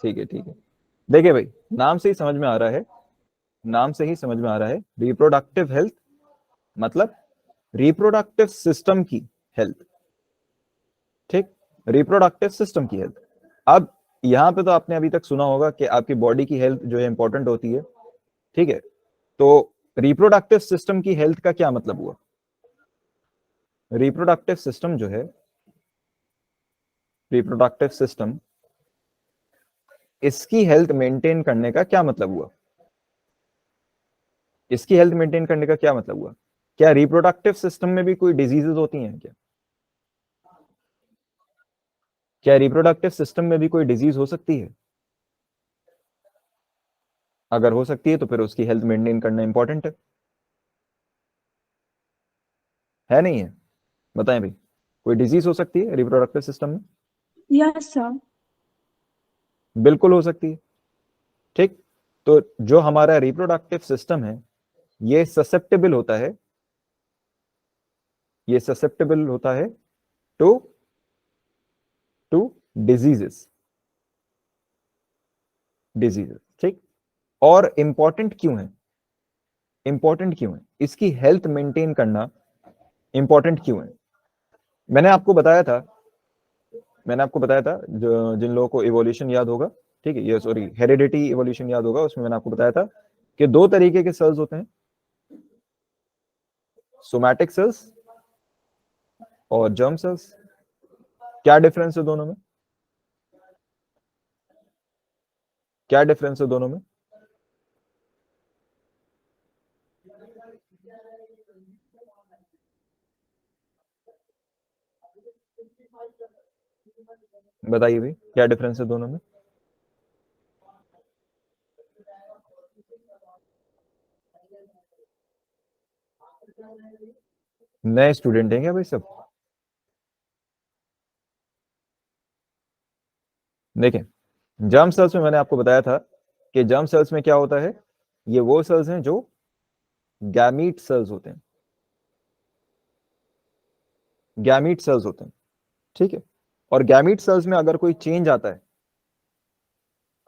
ठीक है, ठीक है। देखिए भाई, नाम से ही समझ में आ रहा है, नाम से ही समझ में आ रहा है, रिप्रोडक्टिव हेल्थ मतलब रिप्रोडक्टिव सिस्टम की हेल्थ। ठीक, रिप्रोडक्टिव सिस्टम की हेल्थ। अब यहां पे तो आपने अभी तक सुना होगा कि आपकी बॉडी की हेल्थ जो है इंपॉर्टेंट होती है। ठीक है, तो रिप्रोडक्टिव सिस्टम की हेल्थ का क्या मतलब हुआ? रिप्रोडक्टिव सिस्टम जो है, रिप्रोडक्टिव सिस्टम, इसकी हेल्थ मेंटेन करने का क्या मतलब हुआ? इसकी हेल्थ मेंटेन करने का क्या मतलब हुआ? क्या रिप्रोडक्टिव सिस्टम में भी कोई डिजीजेस होती हैं क्या? क्या रिप्रोडक्टिव सिस्टम में भी कोई डिजीज हो सकती है? अगर हो सकती है तो फिर उसकी हेल्थ मेंटेन करना इंपॉर्टेंट है नहीं है? बताएं भाई, कोई डिजीज हो सकती है रिप्रोडक्टिव सिस्टम में? Yes sir. बिल्कुल हो सकती है। ठीक, तो जो हमारा रिप्रोडक्टिव सिस्टम है ये ससेप्टेबल होता है, ये ससेप्टेबल होता है टू टू डिजीजेस। ठीक, और इंपॉर्टेंट क्यों है? इंपॉर्टेंट क्यों है इसकी हेल्थ मेंटेन करना? इंपॉर्टेंट क्यों है? मैंने आपको बताया था, जो जिन लोगों को इवोल्यूशन याद होगा, ठीक है, ये सॉरी हेरिडिटी इवोल्यूशन याद होगा, उसमें मैंने आपको बताया था कि दो तरीके के सेल्स होते हैं, सोमैटिक सेल्स और जर्म सेल्स। क्या डिफरेंस है दोनों में? क्या डिफरेंस है दोनों में? बताइए भाई, क्या डिफरेंस है दोनों में? नए स्टूडेंट हैं क्या भाई सब? देखें, जर्म सेल्स में मैंने आपको बताया था कि जर्म सेल्स में क्या होता है, ये वो सेल्स हैं जो गैमीट सेल्स होते हैं, गैमीट सेल्स होते हैं। ठीक है, और गैमीट सेल्स में अगर कोई चेंज आता है,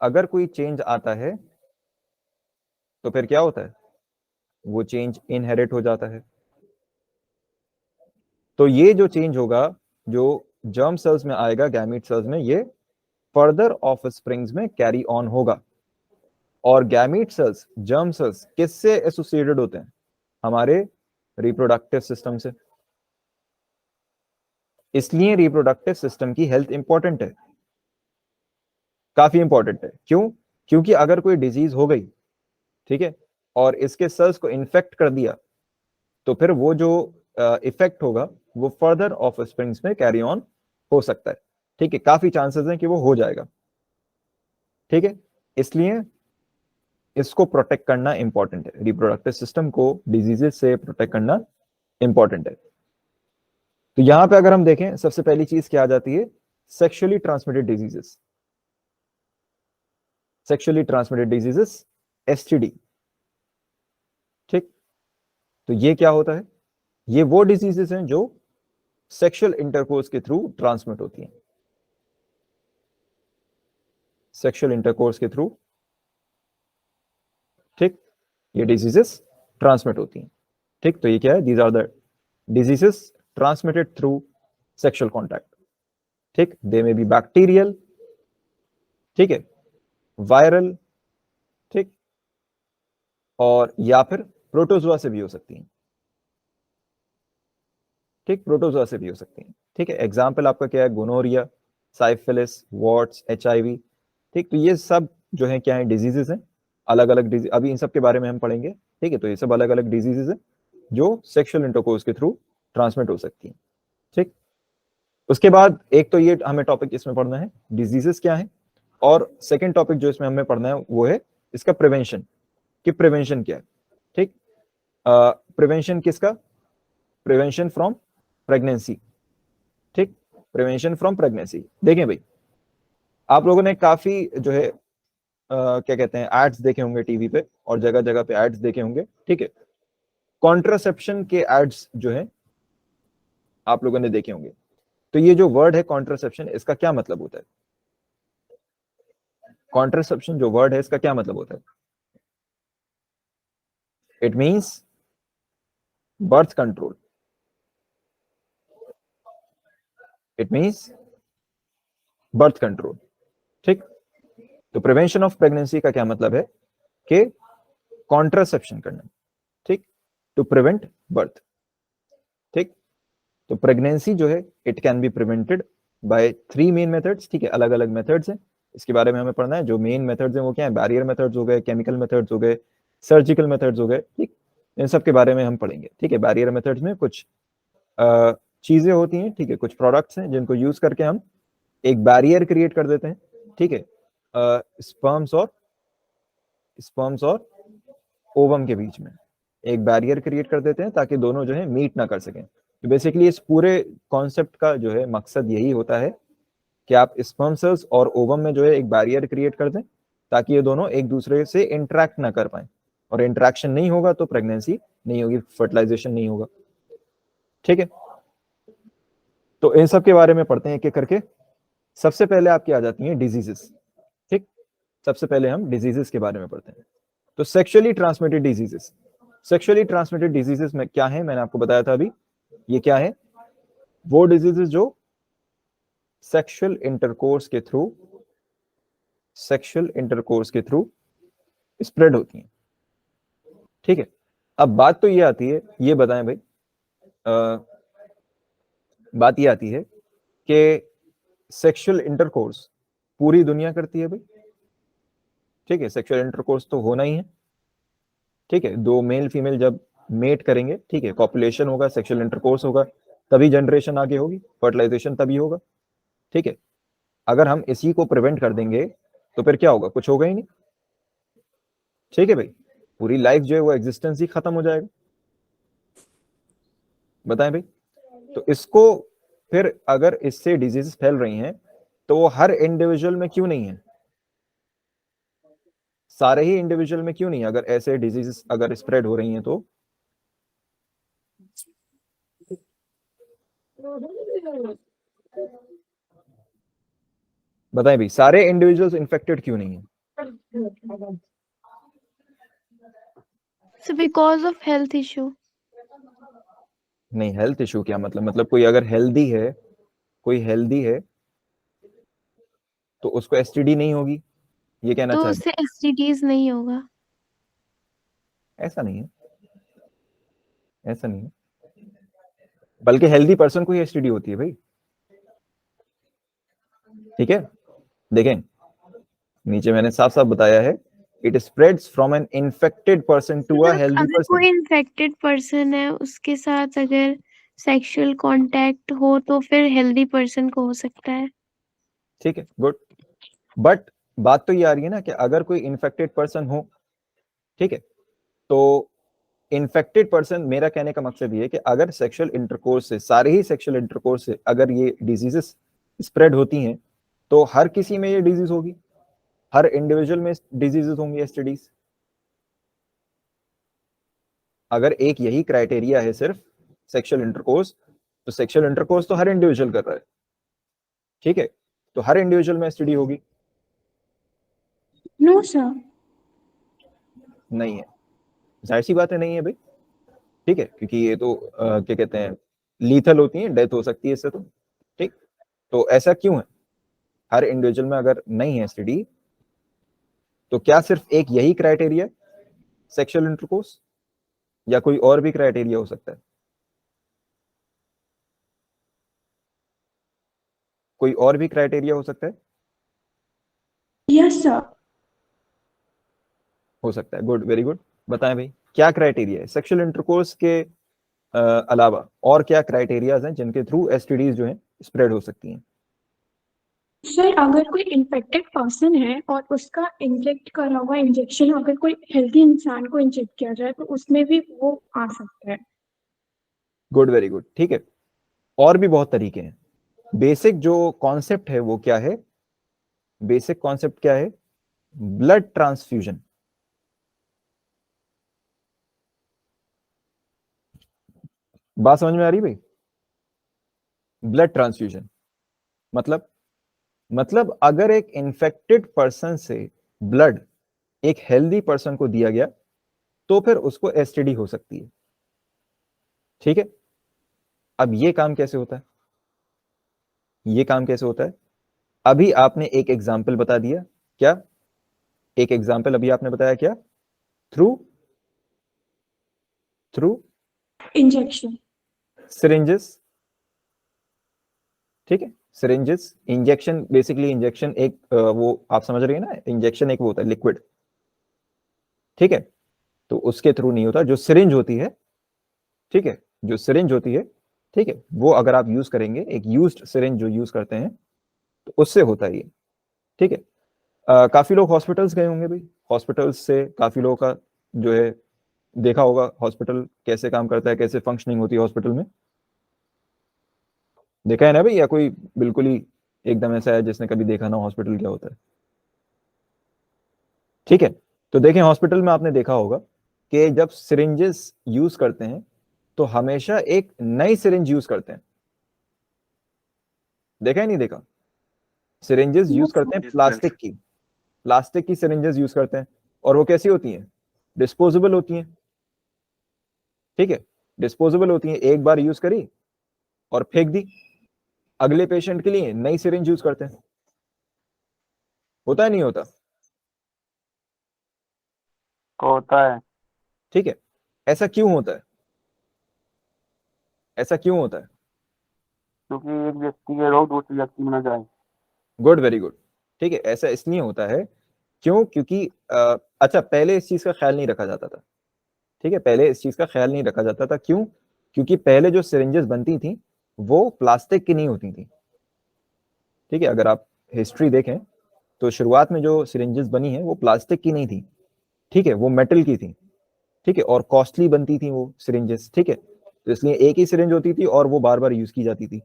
अगर कोई चेंज आता है तो फिर क्या होता है? वो चेंज इनहेरिट हो जाता है। तो ये जो चेंज होगा, जो जर्म सेल्स में आएगा, गैमीट सेल्स में, ये फर्दर ऑफस्प्रिंग्स में कैरी ऑन होगा। और गैमीट सेल्स, जर्म सेल्स किससे एसोसिएटेड होते हैं? हमारे रिप्रोडक्टिव सिस्टम से। इसलिए रिप्रोडक्टिव सिस्टम की हेल्थ इंपॉर्टेंट है, काफी इंपॉर्टेंट है। क्यों? क्योंकि अगर कोई डिजीज हो गई, ठीक है, और इसके सेल्स को इन्फेक्ट कर दिया, तो फिर वो जो इफेक्ट होगा वो फर्दर ऑफस्प्रिंग्स में कैरी ऑन हो सकता है। ठीक है, काफी चांसेस हैं कि वो हो जाएगा। ठीक है, इसलिए इसको प्रोटेक्ट करना इंपॉर्टेंट है, रिप्रोडक्टिव सिस्टम को डिजीजेस से प्रोटेक्ट करना इंपॉर्टेंट है। तो यहां पे अगर हम देखें, सबसे पहली चीज क्या आ जाती है? Sexually transmitted diseases. Sexually transmitted diseases, STD. ठीक, तो ये क्या होता है? ये वो डिजीजेस हैं जो सेक्सुअल इंटरकोर्स के थ्रू ट्रांसमिट होती हैं, सेक्सुअल इंटरकोर्स के थ्रू। ठीक, ये डिजीजेस ट्रांसमिट होती हैं। ठीक, तो ये क्या है? These are the diseases transmitted through sexual contact, ठीक। दे में बी बैक्टीरियल, ठीक है, वायरल, ठीक, और या फिर प्रोटोजोआ से भी हो सकती हैं, ठीक, प्रोटोजोआ से भी हो सकती हैं, ठीक है। एग्जाम्पल आपका क्या है, गोनोरिया, साइफिलिस, वॉट्स, HIV, ठीक। तो ये सब जो है क्या है, डिजीजेस हैं, अलग अलग डिजीज, अभी इन सब के बारे में हम पढ़ेंगे, ठीक है। तो ये सब अलग अलग डिजीजेस हैं जो सेक्सुअल इंटरकोर्स के थ्रू ट्रांसमिट हो सकती हैं, ठीक। उसके बाद एक तो ये हमें टॉपिक इसमें पढ़ना है डिजीजेस क्या है, और सेकेंड टॉपिक जो इसमें हमें पढ़ना है वो है इसका प्रिवेंशन, कि प्रिवेंशन क्या है, ठीक। प्रिवेंशन किसका, प्रिवेंशन फ्रॉम प्रेगनेंसी, ठीक, प्रिवेंशन फ्रॉम प्रेगनेंसी। देखें भाई, आप लोगों ने काफी जो है क्या कहते हैं, एड्स देखे होंगे टीवी पे और जगह जगह पे एड्स देखे होंगे, ठीक है। कॉन्ट्रासेप्शन के एड्स जो है आप लोगों ने देखे होंगे। तो ये जो वर्ड है कॉन्ट्रासेप्शन, इसका क्या मतलब होता है, कॉन्ट्रासेप्शन जो वर्ड है इसका क्या मतलब होता है, it means birth control, it means birth control, ठीक। तो प्रिवेंशन ऑफ प्रेगनेंसी का क्या मतलब है कि कॉन्ट्रासेप्शन करना, ठीक, टू प्रिवेंट बर्थ, ठीक। तो प्रेगनेंसी जो है it can be prevented by 3 main methods, ठीक है, अलग अलग मेथड्स हैं, इसके बारे में हमें पढ़ना है। जो मेन मेथड्स हैं वो क्या है, बैरियर मेथड्स हो गए, केमिकल मेथड्स हो गए, सर्जिकल मेथड्स हो गए, ठीक। इन सब के बारे में हम पढ़ेंगे, ठीक है। बैरियर मेथड्स में कुछ चीजें होती हैं, ठीक है, कुछ प्रोडक्ट्स हैं जिनको यूज करके हम एक बैरियर क्रिएट कर देते हैं, ठीक है, स्पर्म्स और ओवम के बीच में एक बैरियर क्रिएट कर देते हैं ताकि दोनों जो है मीट ना कर सकें। तो बेसिकली इस पूरे कॉन्सेप्ट का जो है मकसद यही होता है कि आप स्पर्म सेल्स और ओवम में जो है एक बैरियर क्रिएट कर दें ताकि ये दोनों एक दूसरे से इंटरेक्ट ना कर पाए, और इंटरेक्शन नहीं होगा तो प्रेगनेंसी नहीं होगी, फर्टिलाइजेशन नहीं होगा, ठीक है। तो इन सब के बारे में पढ़ते हैं एक एक करके। सबसे पहले आपकी आ जाती हैं डिजीजेस, ठीक। सबसे पहले हम डिजीजेस के बारे में पढ़ते हैं। तो sexually transmitted diseases, sexually transmitted diseases में क्या है, मैंने आपको बताया था अभी, ये क्या है, वो डिजीजेस जो सेक्सुअल इंटरकोर्स के थ्रू स्प्रेड होती हैं, ठीक है। अब बात तो ये आती है, ये बताएं भाई, बात ये आती है कि सेक्सुअल इंटरकोर्स पूरी दुनिया करती है भाई, ठीक है। सेक्सुअल इंटरकोर्स तो होना ही है, ठीक है। दो मेल फीमेल जब मेट करेंगे, ठीक है, कॉपुलेशन होगा, सेक्सुअल इंटरकोर्स होगा, तभी जनरेशन आगे होगी, फर्टिलाइजेशन तभी होगा, ठीक है। अगर हम इसी को प्रिवेंट कर देंगे तो फिर क्या होगा, कुछ होगा ही नहीं, ठीक है भाई, पूरी लाइफ जो है वो एग्जिस्टेंस ही खत्म हो जाएगा। बताएं भाई, तो इसको फिर अगर इससे डिजीज फैल रही हैं तो वो हर इंडिविजुअल में क्यों नहीं है, सारे ही इंडिविजुअल में क्यों नहीं, अगर ऐसे डिजीज अगर स्प्रेड हो रही हैं तो बताएं भाई, सारे इंडिविजुअल्स इन्फेक्टेड क्यों नहीं है? So because of health issue. नहीं, हेल्थ इशू क्या मतलब कोई अगर हेल्दी है, कोई हेल्दी है तो उसको एसटीडी नहीं होगी, ये कहना तो चाहते उससे STDs नहीं होगा। हैं? ऐसा नहीं है, ऐसा नहीं है, बल्कि हेल्दी पर्सन को ही एसटीडी होती है भाई, ठीक है। देखें नीचे मैंने साफ साफ बताया है, it spreads from an infected person to a healthy अगर पर्सन। कोई इन्फेक्टेड पर्सन है उसके साथ अगर सेक्सुअल कांटेक्ट हो तो फिर हेल्दी पर्सन को हो सकता है। ठीक है, गुड। बट बात तो ये आ रही है ना कि अगर कोई इन्फेक्टेड पर्सन हो, ठीक है, तो इन्फेक्टेड पर्सन, मेरा कहने का मकसद ये है कि अगर सेक्सुअल इंटरकोर्स से, सारे ही सेक्सुअल इंटरकोर्स से अगर ये डिजीजेस स्प्रेड होती हैं तो हर किसी में ये डिजीज होगी, हर इंडिविजुअल में डिजीजेस होंगी, एसटीडीज। अगर एक यही क्राइटेरिया है सिर्फ सेक्सुअल इंटरकोर्स, तो सेक्सुअल इंटरकोर्स तो हर इंडिविजुअल कर रहा है, ठीक है, तो हर इंडिविजुअल में एसटीडी होगी? No, sir. नहीं है, जाहिर सी बात है नहीं है भाई, ठीक है, क्योंकि ये तो क्या कहते हैं, लीथल होती है, डेथ हो सकती है इससे, तो तो ऐसा क्यों है? हर इंडिविजुअल में अगर नहीं है एसटीडी तो क्या सिर्फ एक यही क्राइटेरिया सेक्सुअल इंटरकोर्स, या कोई और भी क्राइटेरिया हो सकता है? कोई और भी क्राइटेरिया हो सकता है? Yes, sir. हो सकता है। Good, very good. बताएं भाई क्या क्राइटेरिया है सेक्सुअल इंटरकोर्स के अलावा, और क्या क्राइटेरियाज हैं जिनके थ्रू एसटीडीज जो हैं स्प्रेड हो सकती हैं? सर, अगर कोई इन्फेक्टेड पर्सन है और उसका इंजेक्ट करा हुआ इंजेक्शन अगर कोई हेल्दी इंसान को इंजेक्ट किया जाए तो उसमें भी वो आ सकता है। गुड, वेरी गुड, ठीक है। और भी बहुत तरीके हैं। बेसिक जो कॉन्सेप्ट है वो क्या है? बेसिक कॉन्सेप्ट क्या है? Blood transfusion. बात समझ में आ रही भाई? ब्लड ट्रांसफ्यूजन मतलब अगर एक इन्फेक्टेड पर्सन से ब्लड एक हेल्दी पर्सन को दिया गया तो फिर उसको एसटीडी हो सकती है। ठीक है, अब ये काम कैसे होता है? ये काम कैसे होता है? अभी आपने एक एग्जाम्पल बता दिया। क्या एक एग्जाम्पल अभी आपने बताया? क्या? Through injection. सिरिंजेस। ठीक है, सिरिंजेस, इंजेक्शन, बेसिकली इंजेक्शन एक वो आप समझ रही है ना, इंजेक्शन एक वो होता है लिक्विड। ठीक है, तो उसके थ्रू नहीं होता। जो सिरिंज होती है, ठीक है, जो सिरिंज होती है, ठीक है, वो अगर आप यूज करेंगे, एक यूज्ड सिरिंज जो यूज करते हैं, तो उससे होता है ये। ठीक है, काफी लोग हॉस्पिटल्स गए होंगे भाई। हॉस्पिटल्स से काफी लोगों का जो है देखा होगा हॉस्पिटल कैसे काम करता है, कैसे फंक्शनिंग होती है हॉस्पिटल में। देखा है ना भाई, या कोई बिल्कुल ही एकदम ऐसा है जिसने कभी देखा ना हॉस्पिटल क्या होता है? ठीक है, तो देखें हॉस्पिटल में आपने देखा होगा कि जब सिरिंजेस यूज करते हैं तो हमेशा एक नई सिरिंज यूज करते हैं। देखा है नहीं देखा? सिरिंजेस यूज करते हैं Yes, sir. प्लास्टिक की सिरिंजेस यूज करते हैं, और वो कैसी होती हैं? डिस्पोजेबल होती हैं। ठीक है, डिस्पोजेबल होती हैं, एक बार यूज करी और फेंक दी। अगले पेशेंट के लिए नई सिरिंज यूज करते हैं। होता है नहीं होता? होता है। ठीक है, ऐसा क्यों होता है? ऐसा क्यों होता है? क्योंकि एक व्यक्ति के रोग दूसरे व्यक्ति में न जाए। Good, very good. ठीक है, ऐसा इसलिए होता है क्यों? क्योंकि अच्छा, पहले इस चीज का ख्याल नहीं रखा जाता था। ठीक है, पहले इस चीज का ख्याल नहीं रखा जाता था। क्यों? क्योंकि पहले जो सिरिंजेस बनती थी वो प्लास्टिक की नहीं होती थी। ठीक है, अगर आप हिस्ट्री देखें तो शुरुआत में जो सिरिंजेस बनी है वो प्लास्टिक की नहीं थी। ठीक है, वो मेटल की थी। ठीक है, और कॉस्टली बनती थी वो सिरिंजेस। ठीक है, तो इसलिए एक ही सिरिंज होती थी और वो बार बार यूज की जाती थी।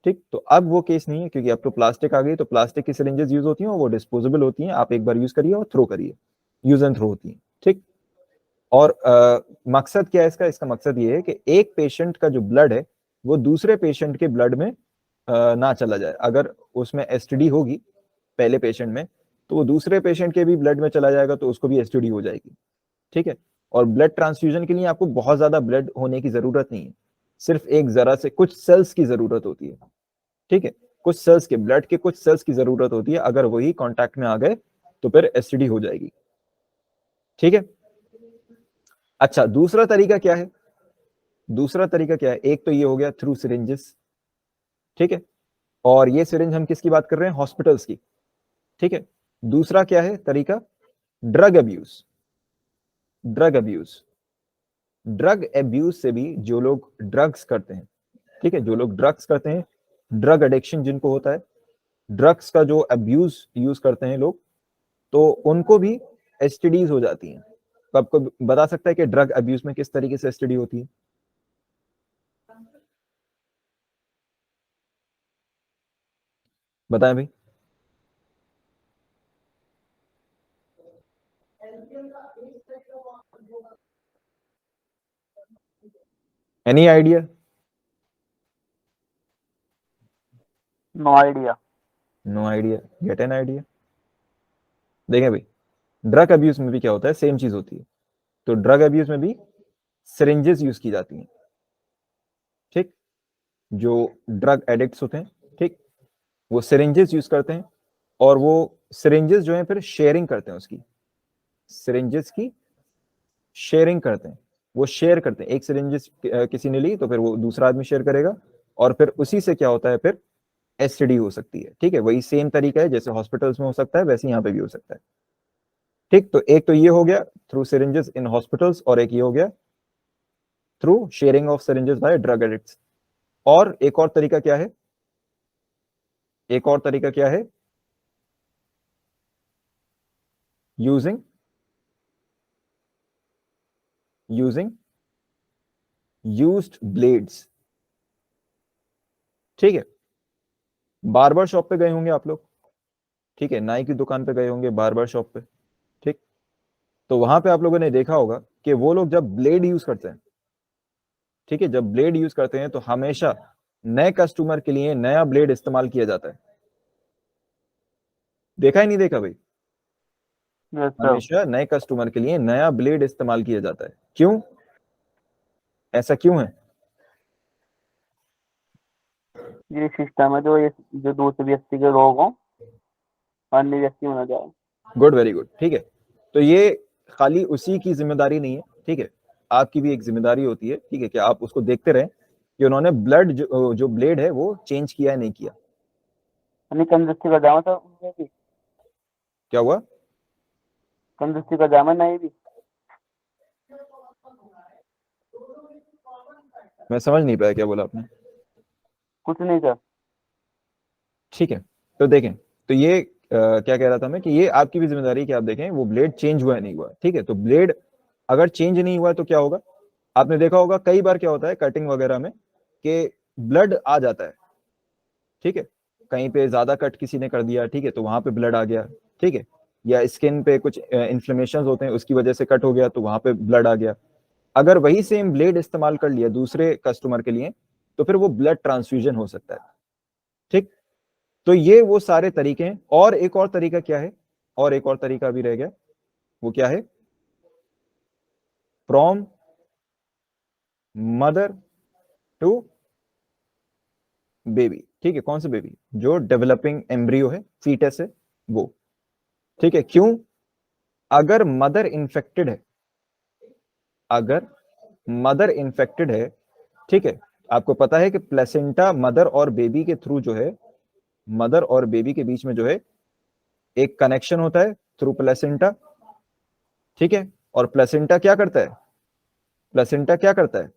ठीक, तो अब वो केस नहीं है, क्योंकि अब तो प्लास्टिक आ गई, तो प्लास्टिक की सिरिंजेस यूज होती हैं और वो डिस्पोजेबल होती हैं। आप एक बार यूज करिए और थ्रो करिए, यूज एंड थ्रो होती हैं। ठीक, और मकसद क्या है इसका? इसका मकसद ये है कि एक पेशेंट का जो ब्लड है वो दूसरे पेशेंट के ब्लड में ना चला जाए। अगर उसमें एसटीडी होगी पहले पेशेंट में, तो वो दूसरे पेशेंट के भी ब्लड में चला जाएगा तो उसको भी एसटीडी हो जाएगी। ठीक है, और ब्लड ट्रांसफ्यूजन के लिए आपको बहुत ज्यादा ब्लड होने की जरूरत नहीं है, सिर्फ एक जरा से कुछ सेल्स की जरूरत होती है। ठीक है, कुछ सेल्स के ब्लड के कुछ सेल्स की जरूरत होती है, अगर वही कांटेक्ट में आ गए तो फिर एसटीडी हो जाएगी। ठीक है, अच्छा, दूसरा तरीका क्या है? दूसरा तरीका क्या है? एक तो ये हो गया थ्रू सिरिंजेस। ठीक है, और ये सिरिंज हम किसकी बात कर रहे हैं? हॉस्पिटल्स की। ठीक है, दूसरा क्या है तरीका? Drug abuse. Drug abuse, drug abuse से भी जो लोग ड्रग्स करते हैं, ठीक है, जो लोग ड्रग्स करते हैं, ड्रग एडिक्शन जिनको होता है, ड्रग्स का जो अब्यूज यूज करते हैं लोग, तो उनको भी एसटीडीज हो जाती हैं। तो आपको बता सकता है कि ड्रग अब्यूज में किस तरीके से एसटीडी होती है? बताएं भाई। Any idea? No idea. No idea, get an idea. देखें भाई, ड्रग अब्यूज में भी क्या होता है? सेम चीज होती है। तो ड्रग अब्यूज में भी सिरिंजेस यूज की जाती हैं। ठीक, जो ड्रग एडिक्ट्स होते हैं, ठीक, वो सिरिंजेस यूज करते हैं, और वो सिरिंजेस जो है फिर शेयरिंग करते हैं, उसकी सिरिंजेस की शेयरिंग करते हैं, वो शेयर करते हैं। एक सिरिंजेस किसी ने ली तो फिर वो दूसरा आदमी शेयर करेगा, और फिर उसी से क्या होता है, फिर एसटीडी हो सकती है। ठीक है, वही सेम तरीका है जैसे हॉस्पिटल्स में हो सकता है, वैसे यहाँ पे भी हो सकता है। ठीक, तो एक तो ये हो गया थ्रू सिरिंजेस इन हॉस्पिटल्स, और एक ये हो गया through sharing of syringes by drug addicts. और एक और तरीका क्या है, एक और तरीका क्या है, यूजिंग यूज्ड ब्लेड्स। ठीक है, बार्बर शॉप पे गए होंगे आप लोग, ठीक है, नाई की दुकान पे गए होंगे, बार्बर शॉप पे, ठीक, तो वहां पे आप लोगों ने देखा होगा कि वो लोग जब ब्लेड यूज करते हैं, ठीक है, जब ब्लेड यूज करते हैं तो हमेशा नए कस्टमर के लिए नया ब्लेड इस्तेमाल किया जाता है। देखा ही नहीं देखा भाई? Yes sir. हमेशा नए कस्टमर के लिए नया ब्लेड इस्तेमाल किया जाता है। क्यों, ऐसा क्यों है? ये सिस्टम है जो दूसरे व्यक्ति के रोग हो अन्य व्यक्ति में ना जाए। Good, very good. ठीक है, तो ये खाली उसी की जिम्मेदारी नहीं है, ठीक है, आपकी भी एक जिम्मेदारी होती है, ठीक है, कि आप उसको देखते रहें कि उन्होंने ब्लड जो ब्लेड है वो चेंज किया है नहीं किया। कंजस्ती का जामा सर उनके भी क्या हुआ? कंजस्ती का जामा नहीं भी। मैं समझ नहीं पाया, क्या बोला आपने? कुछ नहीं सर। ठीक है, तो देखें, तो ये क्या कह रहा था मैं कि ये आपकी भी जिम्मेदारी है कि आप देखें वो ब्लेड चेंज हुआ है नहीं हुआ। ठीक है, तो ब्लेड अगर चेंज नहीं हुआ तो क्या होगा? आपने देखा होगा कई बार क्या होता है कटिंग वगैरह में कि ब्लड आ जाता है, ठीक है, कहीं पे ज्यादा कट किसी ने कर दिया, ठीक है, तो वहां पे ब्लड आ गया, ठीक है, या स्किन पे कुछ इन्फ्लेमेशन होते हैं उसकी वजह से कट हो गया तो वहां पे ब्लड आ गया। अगर वही सेम ब्लेड इस्तेमाल कर लिया दूसरे कस्टमर के लिए तो फिर वो ब्लड ट्रांसफ्यूजन हो सकता है। ठीक, तो ये वो सारे तरीके हैं। और एक और तरीका क्या है, और एक और तरीका भी रह गया, वो क्या है? From mother to baby. ठीक है, कौन से बेबी? जो डेवलपिंग एम्ब्रियो है, फीटस है वो। ठीक है, क्यों? अगर मदर इंफेक्टेड है, अगर मदर इंफेक्टेड है, ठीक है, आपको पता है कि प्लेसेंटा मदर और बेबी के थ्रू जो है, मदर और बेबी के बीच में जो है एक कनेक्शन होता है थ्रू प्लेसेंटा। ठीक है, और प्लेसेंटा क्या करता है? प्लेसेंटा क्या करता है?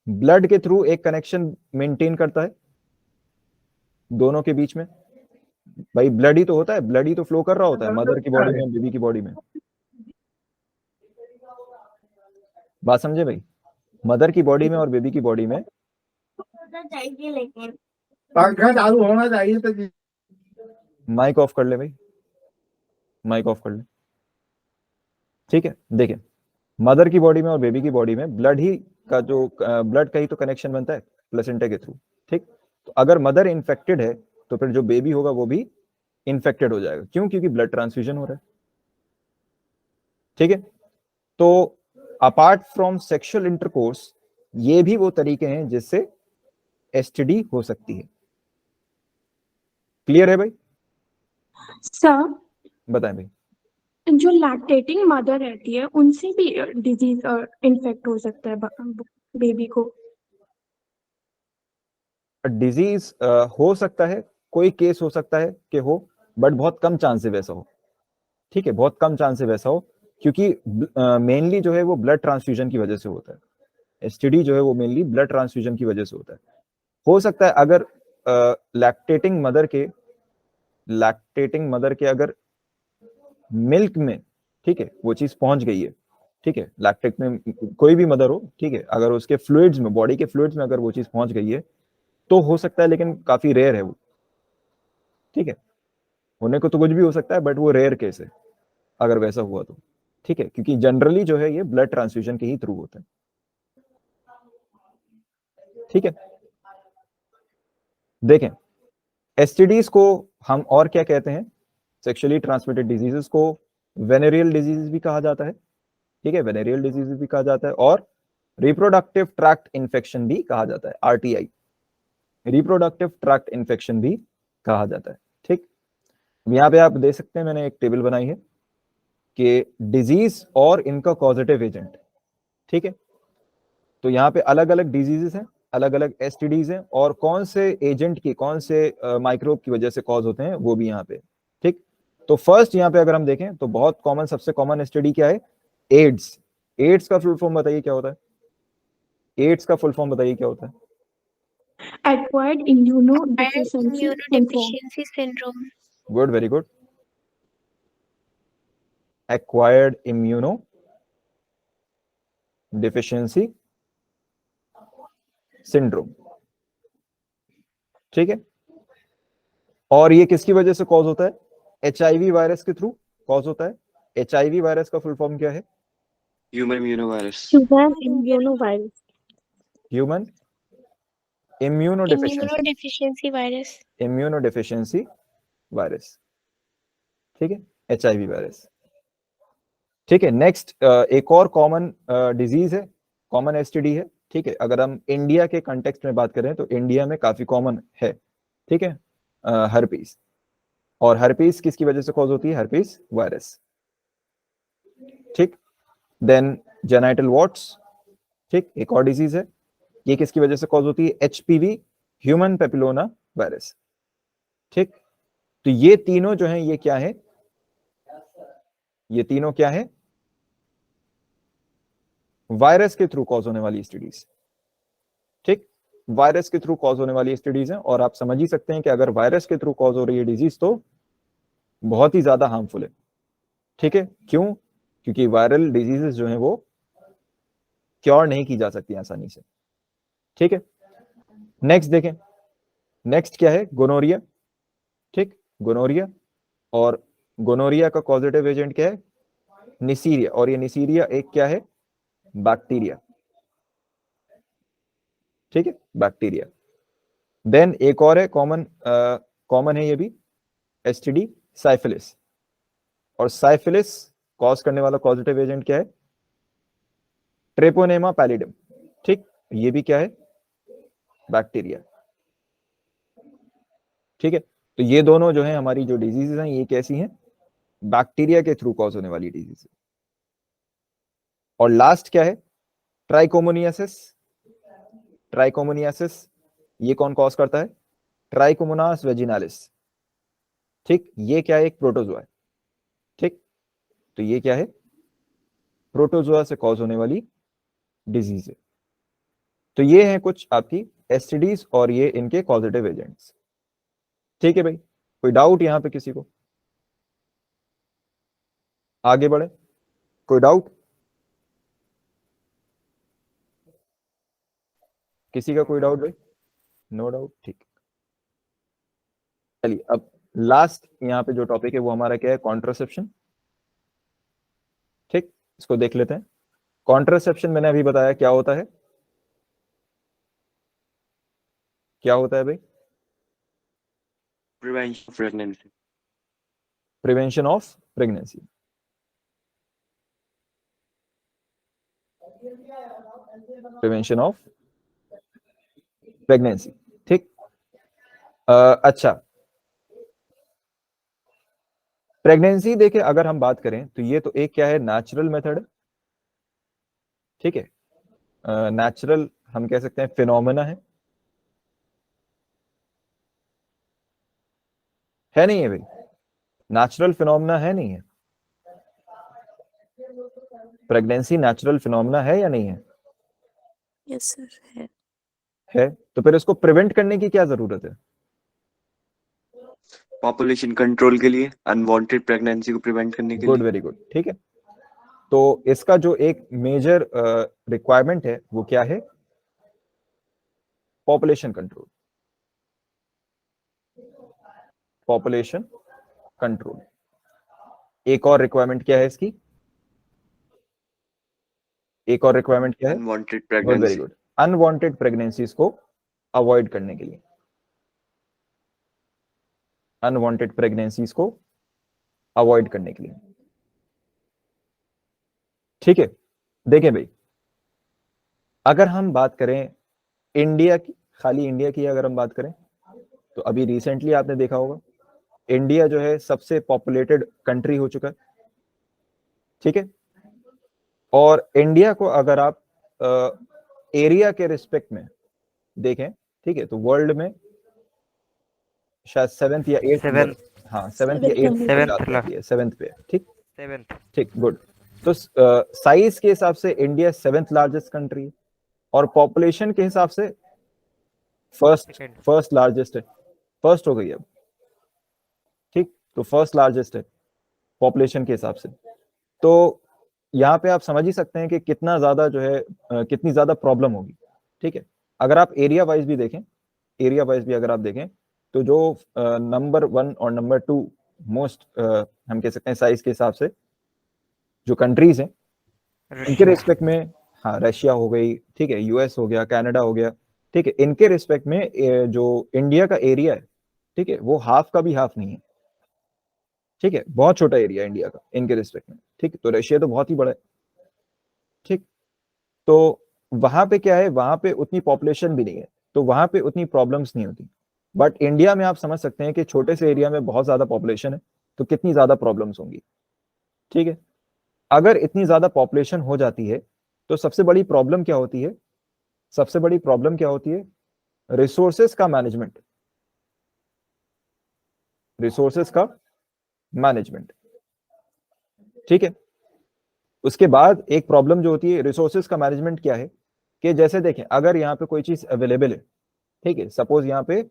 ब्लड के थ्रू एक कनेक्शन मेंटेन करता है दोनों के बीच में। भाई ब्लड ही तो होता है, ब्लड ही तो फ्लो कर रहा होता है मदर की बॉडी में, बेबी की बॉडी में। बात समझे भाई? मदर की बॉडी में और बेबी की बॉडी में पंखा चालू होना चाहिए तो माइक ऑफ कर ले भाई, माइक ऑफ कर ले। ठीक है, देखें, मदर की बॉडी में और बेबी की बॉडी में ब्लड ही का जो ब्लड का ही तो कनेक्शन बनता है प्लेसेंटा के थ्रू। ठीक, तो अगर मदर इन्फेक्टेड है तो फिर जो बेबी होगा वो भी इन्फेक्टेड हो जाएगा। क्यों? क्योंकि ब्लड ट्रांसफ्यूजन हो रहा है। ठीक है, तो अपार्ट फ्रॉम सेक्सुअल इंटरकोर्स ये भी वो तरीके हैं जिससे एसटीडी हो सकती है। क्लियर है भाई? सर, बताएं भाई। जो लैक्टेटिंग मदर रहती है उनसे भी डिजीज इन्फेक्ट हो सकता है बेबी को। डिजीज हो सकता है, कोई केस हो सकता है कि हो, बट बहुत कम चांस है वैसा हो। ठीक है, बहुत कम चांस है वैसा हो, क्योंकि मेनली जो है वो ब्लड ट्रांसफ्यूजन की वजह से होता है। एसटीडी जो है वो मेनली ब्लड ट्रांसफ्यूजन की वजह से होता है। हो सकता है अगर लैक्टेटिंग मदर के अगर मिल्क में, ठीक है, वो चीज पहुंच गई है, ठीक है, लैक्टेट में कोई भी मदर हो, ठीक है, अगर उसके फ्लूइड्स में, बॉडी के फ्लूइड्स में अगर वो चीज पहुंच गई है तो हो सकता है, लेकिन काफी रेयर है वो। ठीक है, होने को तो कुछ भी हो सकता है बट वो रेयर केस है अगर वैसा हुआ तो। ठीक है, क्योंकि जनरली जो है ये ब्लड ट्रांसफ्यूजन के ही थ्रू होता है। ठीक है, देखें, एसटीडीज को हम और क्या कहते हैं? सेक्सुअली ट्रांसमिटेड डिजीजेस को वेनेरियल डिजीज भी कहा जाता है। ठीक है, वेनेरियल डिजीज भी कहा जाता है, और रिप्रोडक्टिव ट्रैक्ट इन्फेक्शन भी कहा जाता है, आरटीआई। रिप्रोडक्टिव ट्रैक्ट इन्फेक्शन भी कहा जाता है। ठीक, यहाँ पे आप देख सकते हैं मैंने एक टेबल बनाई है कि डिजीज और इनका कॉजेटिव एजेंट। ठीक है, तो यहाँ पे अलग अलग डिजीजेस हैं, अलग अलग एसटीडीज हैं, और कौन से एजेंट की, कौन से माइक्रोब की वजह से कॉज होते हैं वो भी यहाँ पे। ठीक, तो फर्स्ट यहाँ पे अगर हम देखें तो बहुत कॉमन, सबसे कॉमन एसटीडी क्या है? एड्स। एड्स का फुल फॉर्म बताइए क्या होता है? एड्स का फुल फॉर्म बताइए क्या होता है? Acquired immunodeficiency syndrome. Immunodeficiency syndrome. Good, very good. Acquired immuno deficiency syndrome. ठीक है, और ये किसकी वजह से कॉज होता है? एचआईवी वायरस के थ्रू कॉज होता है। एचआईवी वायरस का फुल फॉर्म क्या है? Human immunovirus. Human immunovirus. Human immunodeficiency Immunodeficiency virus. Immunodeficiency virus. ठीक है, एचआईवी वायरस। ठीक है, नेक्स्ट एक और कॉमन डिजीज है, कॉमन एसटीडी है। ठीक है, अगर हम इंडिया के कंटेक्स्ट में बात करें तो इंडिया में काफी कॉमन है। ठीक है, हर्पीस। और हर्पीस किसकी वजह से कॉज होती है? Herpes virus. ठीक, देन जेनाइटल वॉर्ट्स। ठीक, एक और डिजीज है, ये किसकी वजह से कॉज होती है? HPV, human papilloma virus. ठीक, तो ये तीनों जो हैं ये क्या है? ये तीनों क्या है? वायरस के थ्रू कॉज होने वाली एसटीडीज। ठीक, वायरस के थ्रू कॉज होने वाली एसटीडीज हैं, और आप समझ ही सकते हैं कि अगर वायरस के थ्रू कॉज हो रही है डिजीज तो बहुत ही ज्यादा हार्मफुल है। ठीक है, क्यों? क्योंकि वायरल डिजीजेस जो हैं वो क्योर नहीं की जा सकती आसानी से। ठीक है, नेक्स्ट देखें, नेक्स्ट क्या है? गोनोरिया। ठीक, गोनोरिया, और गोनोरिया का कॉजेटिव एजेंट क्या है? निसीरिया, और ये निसीरिया एक क्या है? बैक्टीरिया। ठीक है, बैक्टीरिया। देन एक और है कॉमन, कॉमन है ये भी, एसटीडी, साइफिलिस। और साइफिलिस कॉज करने वाला पॉजिटिव एजेंट क्या है? Treponema pallidum. ठीक, ये भी क्या है? बैक्टीरिया। ठीक है, तो ये दोनों जो है हमारी जो डिजीजेस हैं ये कैसी हैं? बैक्टीरिया के थ्रू कॉज होने वाली डिजीज। और लास्ट क्या है? ट्राइकोमोनियासिस। ट्राइकोमोनियासिस ये कौन कॉज करता है? Trichomonas vaginalis. ठीक, ये क्या है? एक प्रोटोजोआ है। ठीक, तो ये क्या है? प्रोटोजोआ से कॉज होने वाली डिजीज है। तो ये हैं कुछ आपकी एसटीडीज और ये इनके कॉजेटिव एजेंट्स। ठीक है भाई, कोई डाउट यहां पे किसी को? आगे बढ़े, कोई डाउट? किसी का कोई डाउट भाई? नो डाउट, ठीक। चलिए, अब लास्ट यहाँ पे जो टॉपिक है वो हमारा क्या है? कॉन्ट्रासेप्शन। ठीक, इसको देख लेते हैं। कॉन्ट्रासेप्शन मैंने अभी बताया क्या होता है। क्या होता है भाई? Prevention of pregnancy. Prevention of pregnancy. Prevention of pregnancy. ठीक, अच्छा, प्रेगनेंसी देखे अगर हम बात करें तो ये तो एक क्या है? नेचुरल मेथड है। ठीक है, नेचुरल हम कह सकते हैं फिनोमेना है नहीं है भाई? नेचुरल फिनोमेना है नहीं है? प्रेगनेंसी नेचुरल फिनोमेना है या नहीं है? यस सर है। है, तो फिर इसको प्रिवेंट करने की क्या जरूरत है? पॉपुलेशन कंट्रोल के लिए, अनवांटेड प्रेगनेंसी को प्रिवेंट करने के गुड, लिए। Very good. ठीक है, तो इसका जो एक मेजर रिक्वायरमेंट है वो क्या है? Population control. Population control. एक और रिक्वायरमेंट क्या है इसकी? एक और रिक्वायरमेंट क्या है? Unwanted very pregnancy. Good, unwanted pregnancies को अवॉइड करने के लिए। अनवांटेड प्रेगनेंसीज को अवॉइड करने के लिए। ठीक है, देखें भाई, अगर हम बात करें इंडिया की, खाली इंडिया की अगर हम बात करें तो अभी रिसेंटली आपने देखा होगा इंडिया जो है सबसे पॉपुलेटेड कंट्री हो चुका है, ठीक है। और इंडिया को अगर आप एरिया के रिस्पेक्ट में देखें, ठीक है, तो वर्ल्ड में शायद 7th या 8th, हाँ 7th या 8th पे 7th पे, ठीक 7th। ठीक, गुड। तो साइज के हिसाब से इंडिया 7th लार्जेस्ट कंट्री है और पॉपुलेशन के हिसाब से फर्स्ट लार्जेस्ट है, फर्स्ट हो गई अब, ठीक। तो फर्स्ट लार्जेस्ट है पॉपुलेशन के हिसाब से। तो यहाँ पे आप समझ ही सकते हैं कि कितना ज्यादा जो है कितनी ज्यादा प्रॉब्लम होगी, ठीक है। अगर आप एरिया वाइज भी देखें, एरिया वाइज भी अगर आप देखें तो जो नंबर 1 और नंबर 2 मोस्ट हम कह सकते हैं साइज के हिसाब से जो कंट्रीज हैं इनके रिस्पेक्ट में, हाँ रशिया हो गई, ठीक है, यूएस हो गया, कनाडा हो गया, ठीक है, इनके रिस्पेक्ट में जो इंडिया का एरिया है, ठीक है, वो हाफ का भी हाफ नहीं है, ठीक है, बहुत छोटा एरिया इंडिया का इनके रिस्पेक्ट में, ठीक। तो रशिया तो बहुत ही बड़ा है, ठीक। तो वहां पे क्या है, वहां पे उतनी पॉपुलेशन भी नहीं है, तो वहां पे उतनी प्रॉब्लम्स नहीं होती। बट इंडिया में आप समझ सकते हैं कि छोटे से एरिया में बहुत ज्यादा पॉपुलेशन है, तो कितनी ज्यादा प्रॉब्लम्स होंगी, ठीक है। अगर इतनी ज्यादा पॉपुलेशन हो जाती है तो सबसे बड़ी प्रॉब्लम क्या होती है, सबसे बड़ी प्रॉब्लम क्या होती है, रिसोर्सेस का मैनेजमेंट, रिसोर्सेस का मैनेजमेंट, ठीक है। उसके बाद एक प्रॉब्लम जो होती है रिसोर्सेस का मैनेजमेंट क्या है कि जैसे देखें अगर यहाँ पे कोई चीज अवेलेबल है, ठीक है, सपोज यहाँ पे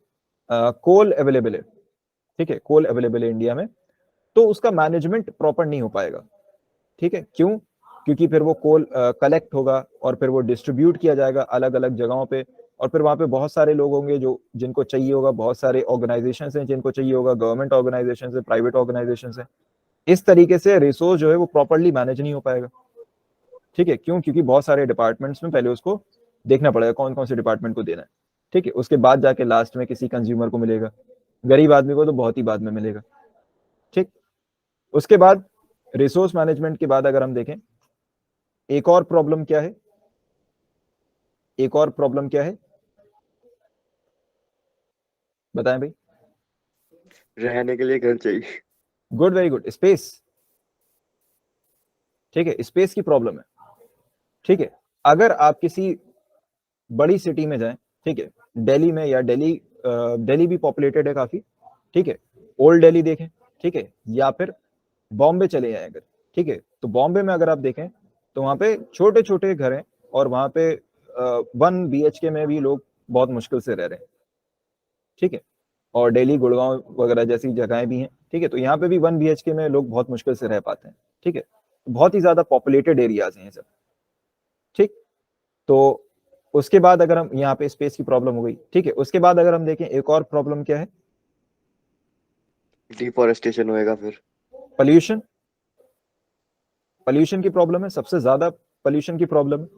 कोल अवेलेबल है, ठीक है, कोल अवेलेबल है इंडिया में, तो उसका मैनेजमेंट प्रॉपर नहीं हो पाएगा, ठीक है। क्यों? क्योंकि फिर वो कोल कलेक्ट होगा और फिर वो डिस्ट्रीब्यूट किया जाएगा अलग अलग जगहों पे, और फिर वहां पे बहुत सारे लोग होंगे जो जिनको चाहिए होगा, बहुत सारे ऑर्गेनाइजेशंस हैं जिनको चाहिए होगा, गवर्नमेंट ऑर्गेनाइजेशंस है, प्राइवेट ऑर्गेनाइजेशंस है। इस तरीके से रिसोर्स जो है वो प्रॉपरली मैनेज नहीं हो पाएगा, ठीक है। क्यों? क्योंकि बहुत सारे डिपार्टमेंट्स में पहले उसको देखना पड़ेगा कौन कौन से डिपार्टमेंट को देना है, ठीक है। उसके बाद जाके लास्ट में किसी कंज्यूमर को मिलेगा, गरीब आदमी को तो बहुत ही बाद में मिलेगा, ठीक। उसके बाद रिसोर्स मैनेजमेंट के बाद अगर हम देखें एक और प्रॉब्लम क्या है, एक और प्रॉब्लम क्या है बताएं भाई। रहने के लिए घर चाहिए। गुड, वेरी गुड, स्पेस, ठीक है, स्पेस की प्रॉब्लम है, ठीक है। अगर आप किसी बड़ी सिटी में जाएं, ठीक है, दिल्ली में, या दिल्ली भी पॉपुलेटेड है काफी, ठीक है, ओल्ड दिल्ली देखें, ठीक है, या फिर बॉम्बे चले जाएं अगर, ठीक है, तो बॉम्बे में अगर आप देखें तो वहां पे छोटे छोटे घर हैं और वहां पे 1 BHK में भी लोग बहुत मुश्किल से रह रहे हैं, ठीक है। और दिल्ली, गुड़गांव वगैरह जैसी जगहें भी हैं, ठीक है, तो यहाँ पे भी 1 BHK में लोग बहुत मुश्किल से रह पाते हैं, ठीक है। बहुत ही ज्यादा पॉपुलेटेड एरियाज हैं ये सब, ठीक। तो उसके बाद अगर हम यहाँ पे स्पेस की प्रॉब्लम हो गई, ठीक है, उसके बाद अगर हम देखें एक और प्रॉब्लम क्या है, डिफॉरेस्टेशन होएगा फिर। पॉल्यूशन, पॉल्यूशन की प्रॉब्लम है, सबसे ज्यादा पॉल्यूशन की प्रॉब्लम है,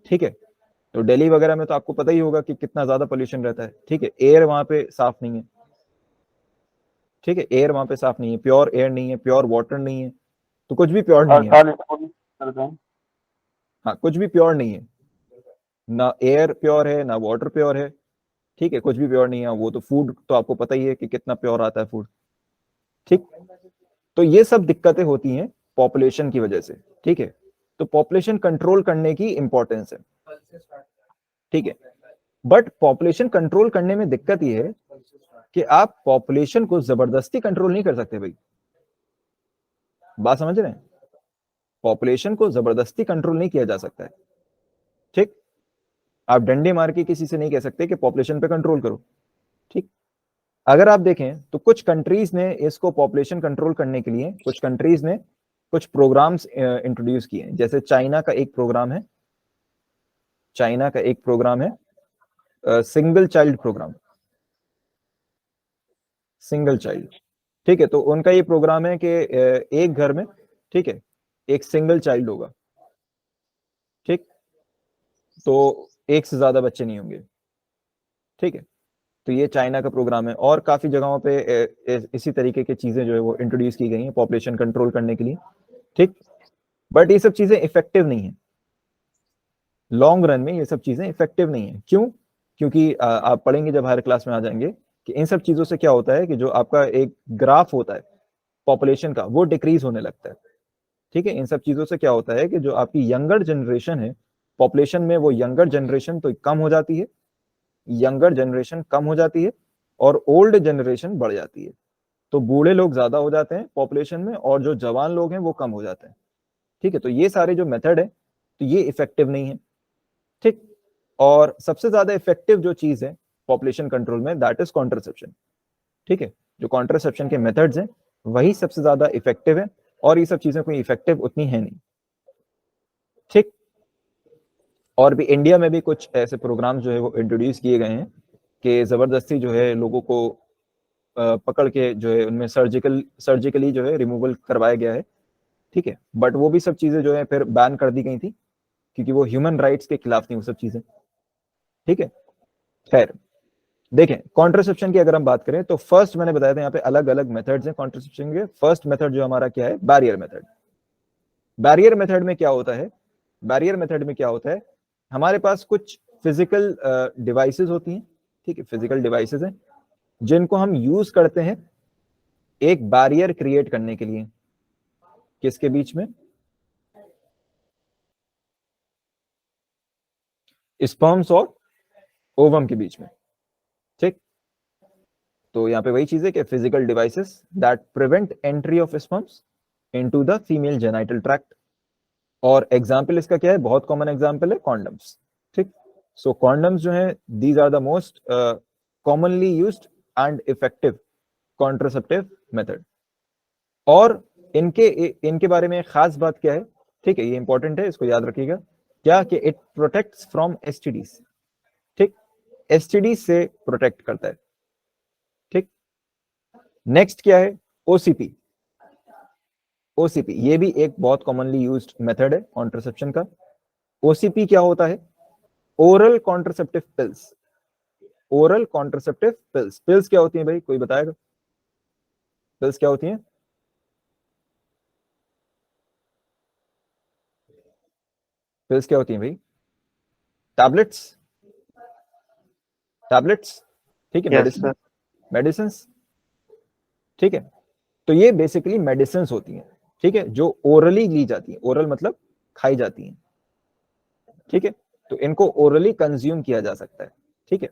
ठीक है। तो दिल्ली वगैरह में तो आपको पता ही होगा कि कितना ज्यादा पॉल्यूशन रहता है, ठीक है। एयर वहां पे साफ नहीं है, ठीक है, एयर वहां पे साफ नहीं है, प्योर एयर नहीं है, प्योर वाटर नहीं है, तो कुछ भी प्योर नहीं है, हाँ कुछ भी प्योर नहीं है, ना एयर प्योर है ना वाटर प्योर है, ठीक है, कुछ भी प्योर नहीं है। वो तो फूड तो आपको पता ही है कि कितना प्योर आता है फूड, ठीक। तो ये सब दिक्कतें होती हैं पॉपुलेशन की वजह से, ठीक है। तो पॉपुलेशन कंट्रोल करने की इंपॉर्टेंस है, ठीक है। बट पॉपुलेशन कंट्रोल करने में दिक्कत ये है कि आप पॉपुलेशन को जबरदस्ती कंट्रोल नहीं कर सकते भाई, बात समझ रहे हैं? पॉपुलेशन को जबरदस्ती कंट्रोल नहीं किया जा सकता है, ठीक। आप डंडे मार के किसी से नहीं कह सकते कि पॉपुलेशन पे कंट्रोल करो, ठीक। अगर आप देखें तो कुछ कंट्रीज ने इसको पॉपुलेशन कंट्रोल करने के लिए कुछ कंट्रीज ने कुछ प्रोग्राम्स इंट्रोड्यूस किए हैं। जैसे चाइना का एक प्रोग्राम है, चाइना का एक प्रोग्राम है single child program, single child, ठीक है। तो उनका ये प्रोग्राम है कि एक घर में, ठीक है, एक सिंगल चाइल्ड होगा, ठीक। तो एक से ज्यादा बच्चे नहीं होंगे, ठीक है। तो ये चाइना का प्रोग्राम है और काफी जगहों पे इसी तरीके की चीजें जो है वो इंट्रोड्यूस की गई हैं पॉपुलेशन कंट्रोल करने के लिए, ठीक। बट ये सब चीजें इफेक्टिव नहीं है, लॉन्ग रन में ये सब चीजें इफेक्टिव नहीं है। क्यों? क्योंकि आप पढ़ेंगे जब हायर क्लास में आ जाएंगे कि इन सब चीजों से क्या होता है कि जो आपका एक ग्राफ होता है पॉपुलेशन का वो डिक्रीज होने लगता है। ठीक है, इन सब चीजों से क्या होता है कि जो आपकी यंगर जनरेशन है पॉपुलेशन में, वो यंगर जनरेशन तो कम हो जाती है, यंगर जनरेशन कम हो जाती है और ओल्ड जनरेशन बढ़ जाती है। तो बूढ़े लोग ज्यादा हो जाते हैं पॉपुलेशन में और जो जवान लोग हैं वो कम हो जाते हैं। ठीक है, तो ये सारे जो मेथड है तो ये इफेक्टिव नहीं है। ठीक, और सबसे ज्यादा इफेक्टिव जो चीज है पॉपुलेशन कंट्रोल में दैट इज कॉन्ट्रासेप्शन। ठीक है, जो कॉन्ट्रासेप्शन के मेथड्स हैं वही सबसे ज्यादा इफेक्टिव है और ये सब चीजें कोई इफेक्टिव उतनी है नहीं। ठीक, और भी इंडिया में भी कुछ ऐसे प्रोग्राम्स जो है वो इंट्रोड्यूस किए गए हैं कि जबरदस्ती जो है लोगों को पकड़ के जो है उनमें सर्जिकली जो है रिमूवल करवाया गया है। ठीक है, बट वो भी सब चीजें जो है फिर बैन कर दी गई थी क्योंकि वो ह्यूमन राइट्स के खिलाफ थी वो सब चीजें। ठीक है, खैर देखें कॉन्ट्रासेप्शन की अगर हम बात करें तो फर्स्ट मैंने बताया था यहाँ पे अलग अलग मेथड्स हैं कॉन्ट्रासेप्शन के। फर्स्ट मेथड जो हमारा क्या है, बैरियर मेथड। बैरियर मेथड में क्या होता है, बैरियर मेथड में क्या होता है, हमारे पास कुछ फिजिकल डिवाइसेस होती हैं। ठीक है, फिजिकल डिवाइसेस हैं जिनको हम यूज करते हैं एक बैरियर क्रिएट करने के लिए। किसके बीच में, स्पर्म्स और ओवम के बीच में। ठीक, तो यहाँ पे वही चीज है कि physical devices that prevent entry of sperms into the female genital tract. और एग्जाम्पल इसका क्या है, बहुत कॉमन एग्जाम्पल है कॉन्डम्स। ठीक, सो कॉन्डम्स जो है these are the most commonly used and effective contraceptive method. और इनके बारे में खास बात क्या है, ठीक है, ये इंपॉर्टेंट है, इसको याद रखिएगा क्या, कि इट प्रोटेक्ट्स फ्रॉम एसटीडीज। ठीक, एसटीडी से प्रोटेक्ट करता है। ठीक, नेक्स्ट क्या है, ओसीपी। ओसीपी ये भी एक बहुत कॉमनली यूज्ड मेथड है कॉन्ट्रासेप्शन का। ओसीपी क्या होता है, oral contraceptive pills. Oral contraceptive pills. Pills क्या होती हैं भाई, कोई बताएगा पिल्स क्या होती हैं? पिल्स क्या होती हैं भाई? Tablets, tablets. ठीक है, Yes, मेडिसिन, sir. मेडिसिन। ठीक है, तो ये बेसिकली मेडिसिन होती हैं। ठीक है, जो ओरली ली जाती है, ओरल मतलब खाई जाती हैं। ठीक है, तो इनको ओरली कंज्यूम किया जा सकता है। ठीक है,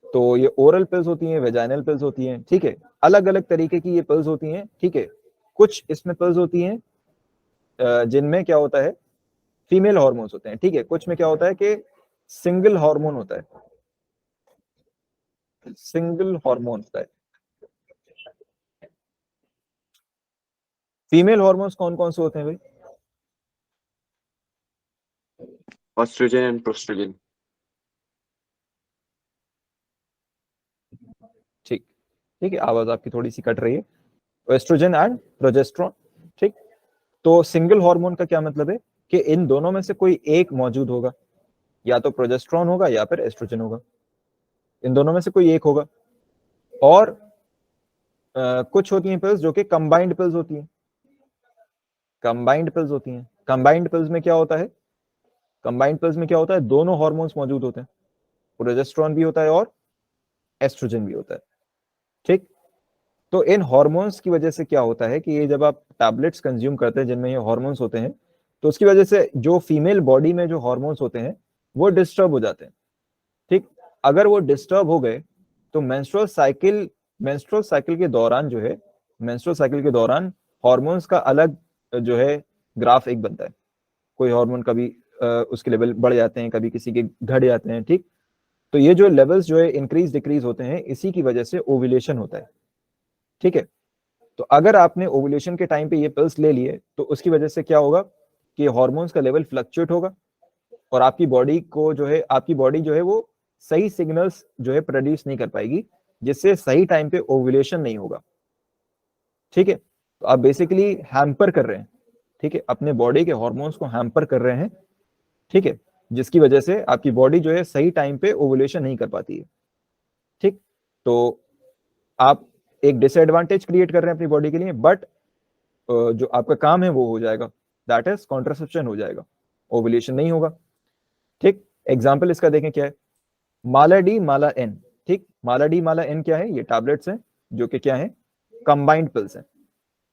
तो ये ओरल पिल्स होती हैं, वेजाइनल पिल्स होती हैं। ठीक है, अलग अलग तरीके की ये पिल्स होती हैं। ठीक है, कुछ इसमें पिल्स होती हैं जिनमें क्या होता है, फीमेल हार्मोन्स होते हैं। ठीक है, कुछ में क्या होता है कि सिंगल हार्मोन होता है, सिंगल हार्मोन होता है। फीमेल हार्मोन्स कौन कौन से होते हैं भाई? Estrogen and progesterone. ठीक, ठीक है, आवाज आपकी थोड़ी सी कट रही है। Estrogen and progesterone. ठीक, तो सिंगल हार्मोन का क्या मतलब है कि इन दोनों में से कोई एक मौजूद होगा, या तो प्रोजेस्टेरोन होगा या फिर एस्ट्रोजन होगा, इन दोनों में से कोई एक होगा। और कुछ होती हैं पिल्स जो कि कंबाइंड पिल्स होती हैं, कंबाइंड पिल्स होती हैं। कंबाइंड पिल्स में क्या होता है, कंबाइंड पिल्स में क्या होता है, दोनों हार्मोन्स मौजूद होते हैं, प्रोजेस्टेरोन भी होता है और एस्ट्रोजन भी होता है। ठीक, तो इन हार्मोन्स की वजह से क्या होता है कि ये जब आप टैबलेट्स कंज्यूम करते हैं जिनमें ये हार्मोन्स होते हैं, तो उसकी वजह से जो फीमेल बॉडी में जो हार्मोन्स होते हैं वो डिस्टर्ब हो जाते हैं। ठीक, अगर वो डिस्टर्ब हो गए तो मेंस्ट्रुअल साइकिल के दौरान जो है, मेंस्ट्रुअल साइकिल के दौरान हार्मोन्स का अलग जो है ग्राफ एक बनता है। कोई हार्मोन कभी उसके लेवल बढ़ जाते हैं, कभी किसी के घट जाते हैं। ठीक, तो ये जो लेवल्स जो है इंक्रीज डिक्रीज होते हैं, इसी की वजह से ओव्यूलेशन होता है। ठीक है, तो अगर आपने ओव्यूलेशन के टाइम पे ये पिल्स ले लिए तो उसकी वजह से क्या होगा कि हार्मोन्स का लेवल फ्लक्चुएट होगा और आपकी बॉडी को जो है, आपकी बॉडी जो है वो सही सिग्नल्स जो है प्रोड्यूस नहीं कर पाएगी, जिससे सही टाइम पे ओव्यूलेशन नहीं होगा। ठीक है, तो आप बेसिकली हैम्पर कर रहे हैं, ठीक है, अपने बॉडी के हार्मोन्स को हैम्पर कर रहे हैं। ठीक है, जिसकी वजह से आपकी बॉडी जो है सही टाइम पे ओव्यूलेशन नहीं कर पाती है। ठीक, तो आप एक डिसएडवांटेज क्रिएट कर रहे हैं अपनी बॉडी के लिए, बट जो आपका काम है वो हो जाएगा, दैट इज कॉन्ट्रासेप्शन हो जाएगा, ओव्यूलेशन नहीं होगा। ठीक, एग्जाम्पल इसका देखें क्या है, माला डी माला एन। ठीक, माला डी माला एन क्या है, ये टैबलेट्स हैं जो कि क्या है, कंबाइंड पिल्स हैं,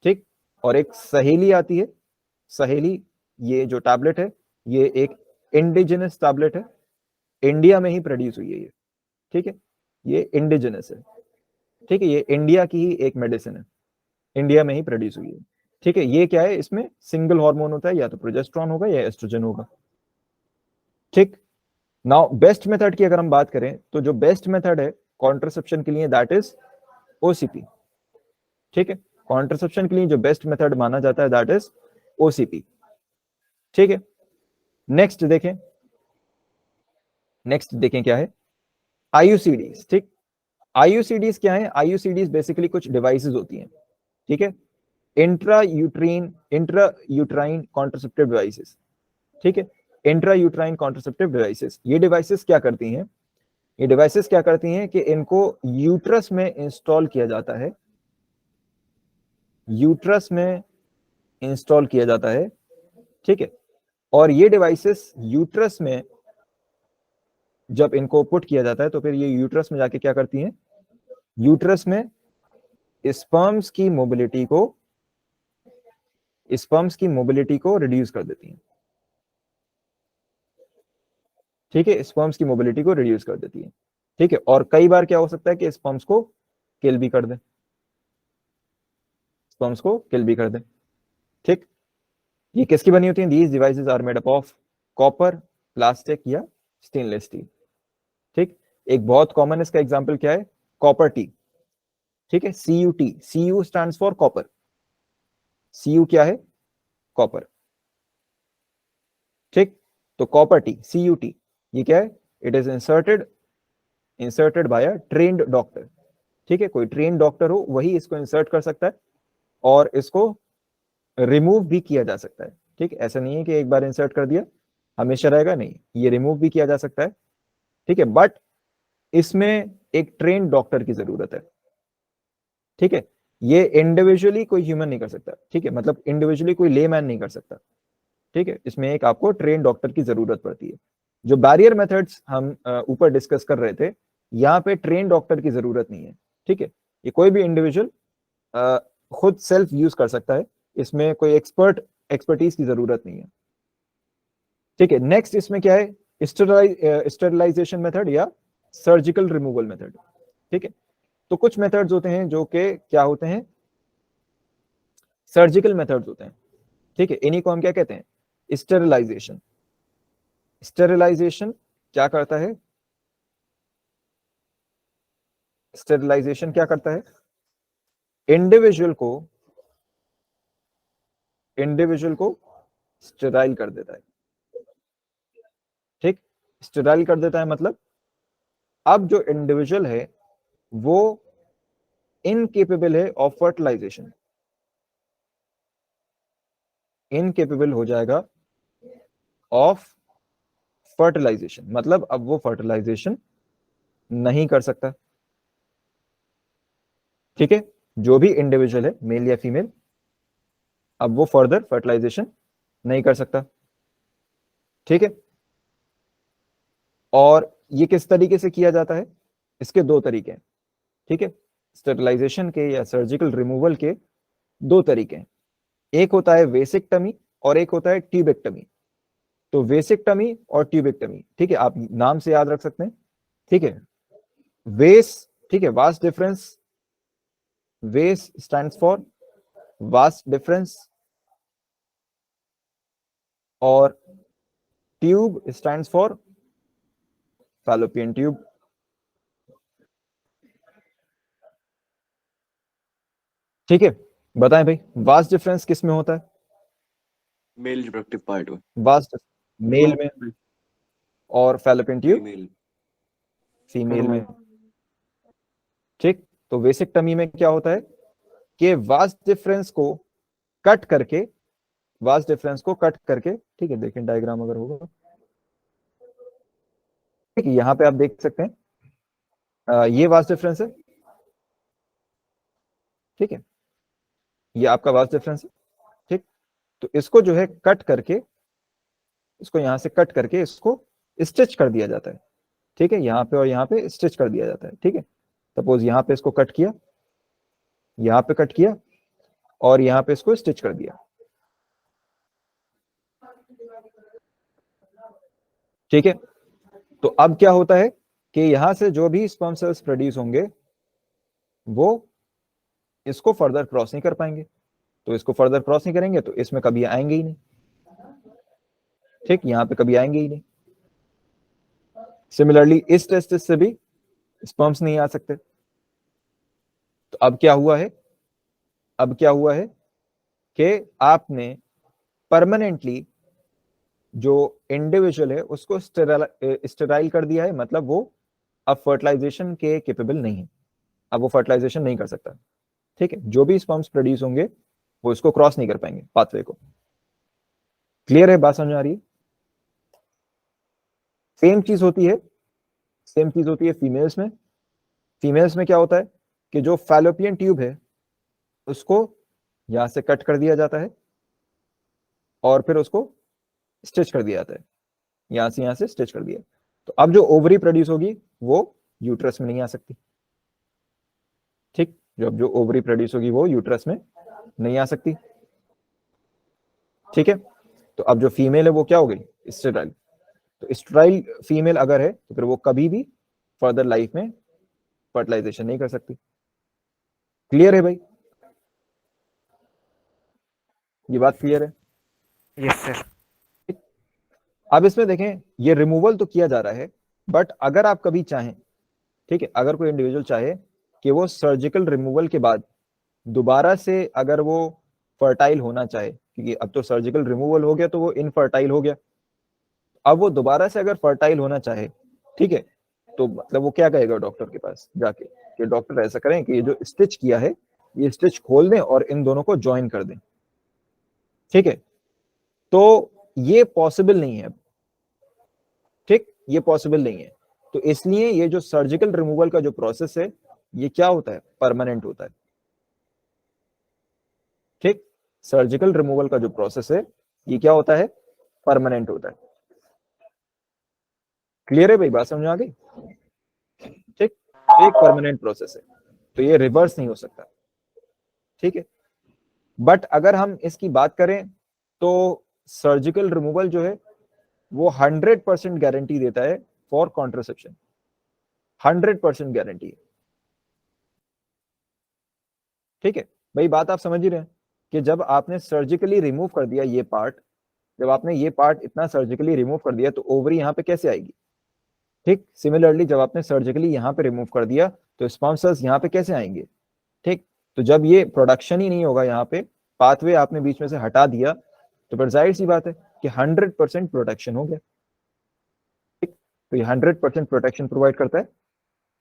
ठीक। और एक सहेली आती है, सहेली, ये जो टैबलेट है ये एक इंडिजिनस टैबलेट है, इंडिया में ही प्रोड्यूस हुई है ये, ठीक है, ये इंडिजिनस है, ठीक है, ये इंडिया की ही एक मेडिसिन है, इंडिया में ही प्रोड्यूस हुई है, ठीक है। ये क्या है, इसमें सिंगल हार्मोन होता है, या तो प्रोजेस्टेरॉन होगा या एस्ट्रोजन होगा, ठीक। नाउ बेस्ट मेथड की अगर हम बात करें तो जो बेस्ट मेथड है कॉन्ट्रासेप्शन के लिए दैट इज ओसीपी, ठीक है। कॉन्ट्रासेप्शन के लिए जो बेस्ट मेथड माना जाता है दैट इज ओसीपी, ठीक है। नेक्स्ट देखें क्या है, आईयूसीडीज, ठीक। आईयूसीडीज क्या है, आईयूसीडीज बेसिकली कुछ डिवाइसेस होती हैं, ठीक है, इंट्रा यूट्राइन कॉन्ट्रासेप्टिव डिवाइसेस, ठीक है, इंट्रा यूट्राइन कॉन्ट्रासेप्टिव डिवाइसेस। ये डिवाइसेस क्या करती हैं, ये डिवाइसेस क्या करती हैं कि इनको यूट्रस में इंस्टॉल किया जाता है, यूट्रस में इंस्टॉल किया जाता है, ठीक है। और ये डिवाइसेस यूट्रस में जब इनको पुट किया जाता है तो फिर ये यूट्रस में जाके क्या करती हैं, यूट्रस में स्पर्म्स की मोबिलिटी को रिड्यूस कर देती हैं, ठीक है, स्पर्म्स की मोबिलिटी को रिड्यूस कर देती है, ठीक है। और कई बार क्या हो सकता है कि स्पर्म्स को किल भी कर दें, स्पर्म्स को किल भी कर दें, ठीक। ये किसकी बनी होती हैं, these devices are made up of copper, plastic या स्टेनलेस स्टील, ठीक। एक बहुत कॉमन इसका एग्जांपल क्या है, कॉपर टी, ठीक है, CUT, CU stands for copper, CU क्या है, कॉपर, ठीक। तो कॉपर टी, CUT, ये क्या है, it is inserted by a trained doctor, ठीक है, कोई ट्रेन्ड डॉक्टर हो वही इसको इंसर्ट कर सकता है और इसको रिमूव भी किया जा सकता है, ठीक। ऐसा नहीं है कि एक बार इंसर्ट कर दिया हमेशा रहेगा, नहीं, ये रिमूव भी किया जा सकता है, ठीक है, बट इसमें एक ट्रेन्ड डॉक्टर की जरूरत है, ठीक है। ये इंडिविजुअली कोई ह्यूमन नहीं कर सकता, ठीक है, मतलब इंडिविजुअली कोई लेमैन नहीं कर सकता, ठीक है, इसमें एक आपको ट्रेन्ड डॉक्टर की जरूरत पड़ती है। जो बैरियर मेथड्स हम ऊपर डिस्कस कर रहे थे, यहाँ पे ट्रेन्ड डॉक्टर की जरूरत नहीं है, ठीक है, ये कोई भी इंडिविजुअल खुद सेल्फ यूज कर सकता है, इसमें कोई एक्सपर्टीज की जरूरत नहीं है, ठीक है। नेक्स्ट इसमें क्या है, स्टेरिलाइजेशन मेथड या सर्जिकल रिमूवल मेथड, ठीक है। तो कुछ मेथड्स होते हैं जो कि क्या होते हैं, सर्जिकल मेथड्स होते हैं, ठीक है, इन्हीं को हम क्या कहते हैं, स्टेरिलाइजेशन। स्टेरिलाइजेशन क्या करता है, स्टेरिलाइजेशन क्या करता है, इंडिविजुअल को स्टेराइल कर देता है, ठीक, स्टेराइल कर देता है मतलब अब जो इंडिविजुअल है वो इनकेपेबल है ऑफ फर्टिलाइजेशन, इनकेपेबल हो जाएगा ऑफ फर्टिलाइजेशन, मतलब अब वो फर्टिलाइजेशन नहीं कर सकता, ठीक है, जो भी इंडिविजुअल है मेल या फीमेल अब वो फर्दर फर्टिलाइजेशन नहीं कर सकता, ठीक है। और ये किस तरीके से किया जाता है, इसके दो तरीके हैं, ठीक है, स्टेरिलाइजेशन के या सर्जिकल रिमूवल के दो तरीके हैं, एक होता है वेसिक्टमी और एक होता है ट्यूबेक्टमी। तो वेसिक्टमी और ट्यूबेक्टमी, ठीक है, आप नाम से याद रख सकते हैं, ठीक है, वेस, ठीक है, वास्ट डिफरेंस, वेस स्टैंड्स फॉर वास्ट डिफरेंस, और tube stands for fallopian tube, ठीक है। बताएं भाई, वास्ट डिफरेंस किस में होता है, मेल रिप्रोडक्टिव पार्ट में, वास्ट मेल में, और फैलोपियन ट्यूब फीमेल फीमेल में, ठीक। तो वेसिक्टमी में क्या होता है कि वास्ट डिफरेंस को कट करके, ठीक है, देखें डायग्राम अगर होगा, ठीक है, यहां पे आप देख सकते हैं ये वास्ट डिफरेंस है, ठीक है, ये आपका वास्ट डिफरेंस है, ठीक। तो इसको जो है कट करके, इसको यहां से कट करके इसको स्टिच कर दिया जाता है, ठीक है, यहाँ पे और यहाँ पे स्टिच कर दिया जाता है, ठीक है। सपोज यहाँ पे इसको कट किया, यहाँ पे कट किया और यहाँ पे इसको स्टिच कर दिया, ठीक है। तो अब क्या होता है कि यहां से जो भी स्पर्म सेल्स प्रोड्यूस होंगे वो इसको फर्दर क्रॉस नहीं कर पाएंगे, तो इसको फर्दर क्रॉस नहीं करेंगे तो इसमें कभी आएंगे ही नहीं, ठीक, यहाँ पे कभी आएंगे ही नहीं। सिमिलरली इस टेस्टिस से भी स्पर्म्स नहीं आ सकते। तो अब क्या हुआ है, अब क्या हुआ है कि आपने परमानेंटली जो इंडिविजुअल है उसको स्टेराइल कर दिया है, मतलब वो अब फर्टिलाइजेशन के केपेबल नहीं है, अब वो फर्टिलाइजेशन नहीं कर सकता, ठीक है। जो भी स्पर्म्स प्रोड्यूस होंगे वो इसको क्रॉस नहीं कर पाएंगे पाथवे को। क्लियर है, बात समझ आ रही है? सेम चीज होती है, सेम चीज होती है फीमेल्स में। फीमेल्स में क्या होता है कि जो फैलोपियन ट्यूब है उसको यहां से कट कर दिया जाता है और फिर उसको स्टिच कर दिया जाता है, यहां से स्टिच कर दिया। तो अब जो ओवरी प्रोड्यूस होगी वो यूट्रस में नहीं आ सकती, ठीक, जो ओवरी प्रोड्यूस होगी वो यूट्रस में नहीं आ सकती, ठीक है। तो अब जो फीमेल है वो क्या हो गई, स्टेराइल। तो स्टेराइल फीमेल अगर है तो फिर वो कभी भी फर्दर लाइफ में फर्टिलाइजेशन नहीं कर सकती। क्लियर है भाई, ये बात क्लियर है? Yes sir. अब इसमें देखें ये रिमूवल तो किया जा रहा है, बट अगर आप कभी चाहें, ठीक है, अगर कोई इंडिविजुअल चाहे कि वो सर्जिकल रिमूवल के बाद दोबारा से अगर वो फर्टाइल होना चाहे, क्योंकि अब तो सर्जिकल रिमूवल हो गया तो वो इनफर्टाइल हो गया, अब वो दोबारा से अगर फर्टाइल होना चाहे, ठीक है, तो मतलब वो क्या कहेगा डॉक्टर के पास जाके कि डॉक्टर ऐसा करें कि ये जो स्टिच किया है ये स्टिच खोल दें और इन दोनों को ज्वाइन कर दें, ठीक है। तो ये पॉसिबल नहीं है, ठीक, ये पॉसिबल नहीं है। तो इसलिए ये जो सर्जिकल रिमूवल का जो प्रोसेस है ये क्या होता है, परमानेंट होता है, ठीक। सर्जिकल रिमूवल का जो प्रोसेस है ये क्या होता है, परमानेंट होता है। क्लियर है भाई, बात समझ आ गई? ठीक, एक परमानेंट प्रोसेस है, तो ये रिवर्स नहीं हो सकता, ठीक है। बट अगर हम इसकी बात करें तो सर्जिकल रिमूवल जो है वो 100% गारंटी देता है फॉर कॉन्ट्रासेप्शन, 100% गारंटी है, ठीक है भाई। बात आप समझ ही रहे हैं कि जब आपने सर्जिकली रिमूव कर दिया ये पार्ट, जब आपने ये पार्ट इतना सर्जिकली रिमूव कर दिया तो ओवरी यहाँ पे कैसे आएगी, ठीक। सिमिलरली जब आपने सर्जिकली यहाँ पे रिमूव कर दिया तो स्पर्म सेल्स यहाँ पे कैसे आएंगे, ठीक। तो जब ये प्रोडक्शन ही नहीं होगा, यहाँ पे पाथवे आपने बीच में से हटा दिया, तो फिर जाहिर सी बात है कि 100% प्रोटेक्शन हो गया, ठीक। तो ये 100% प्रोटेक्शन प्रोवाइड करता है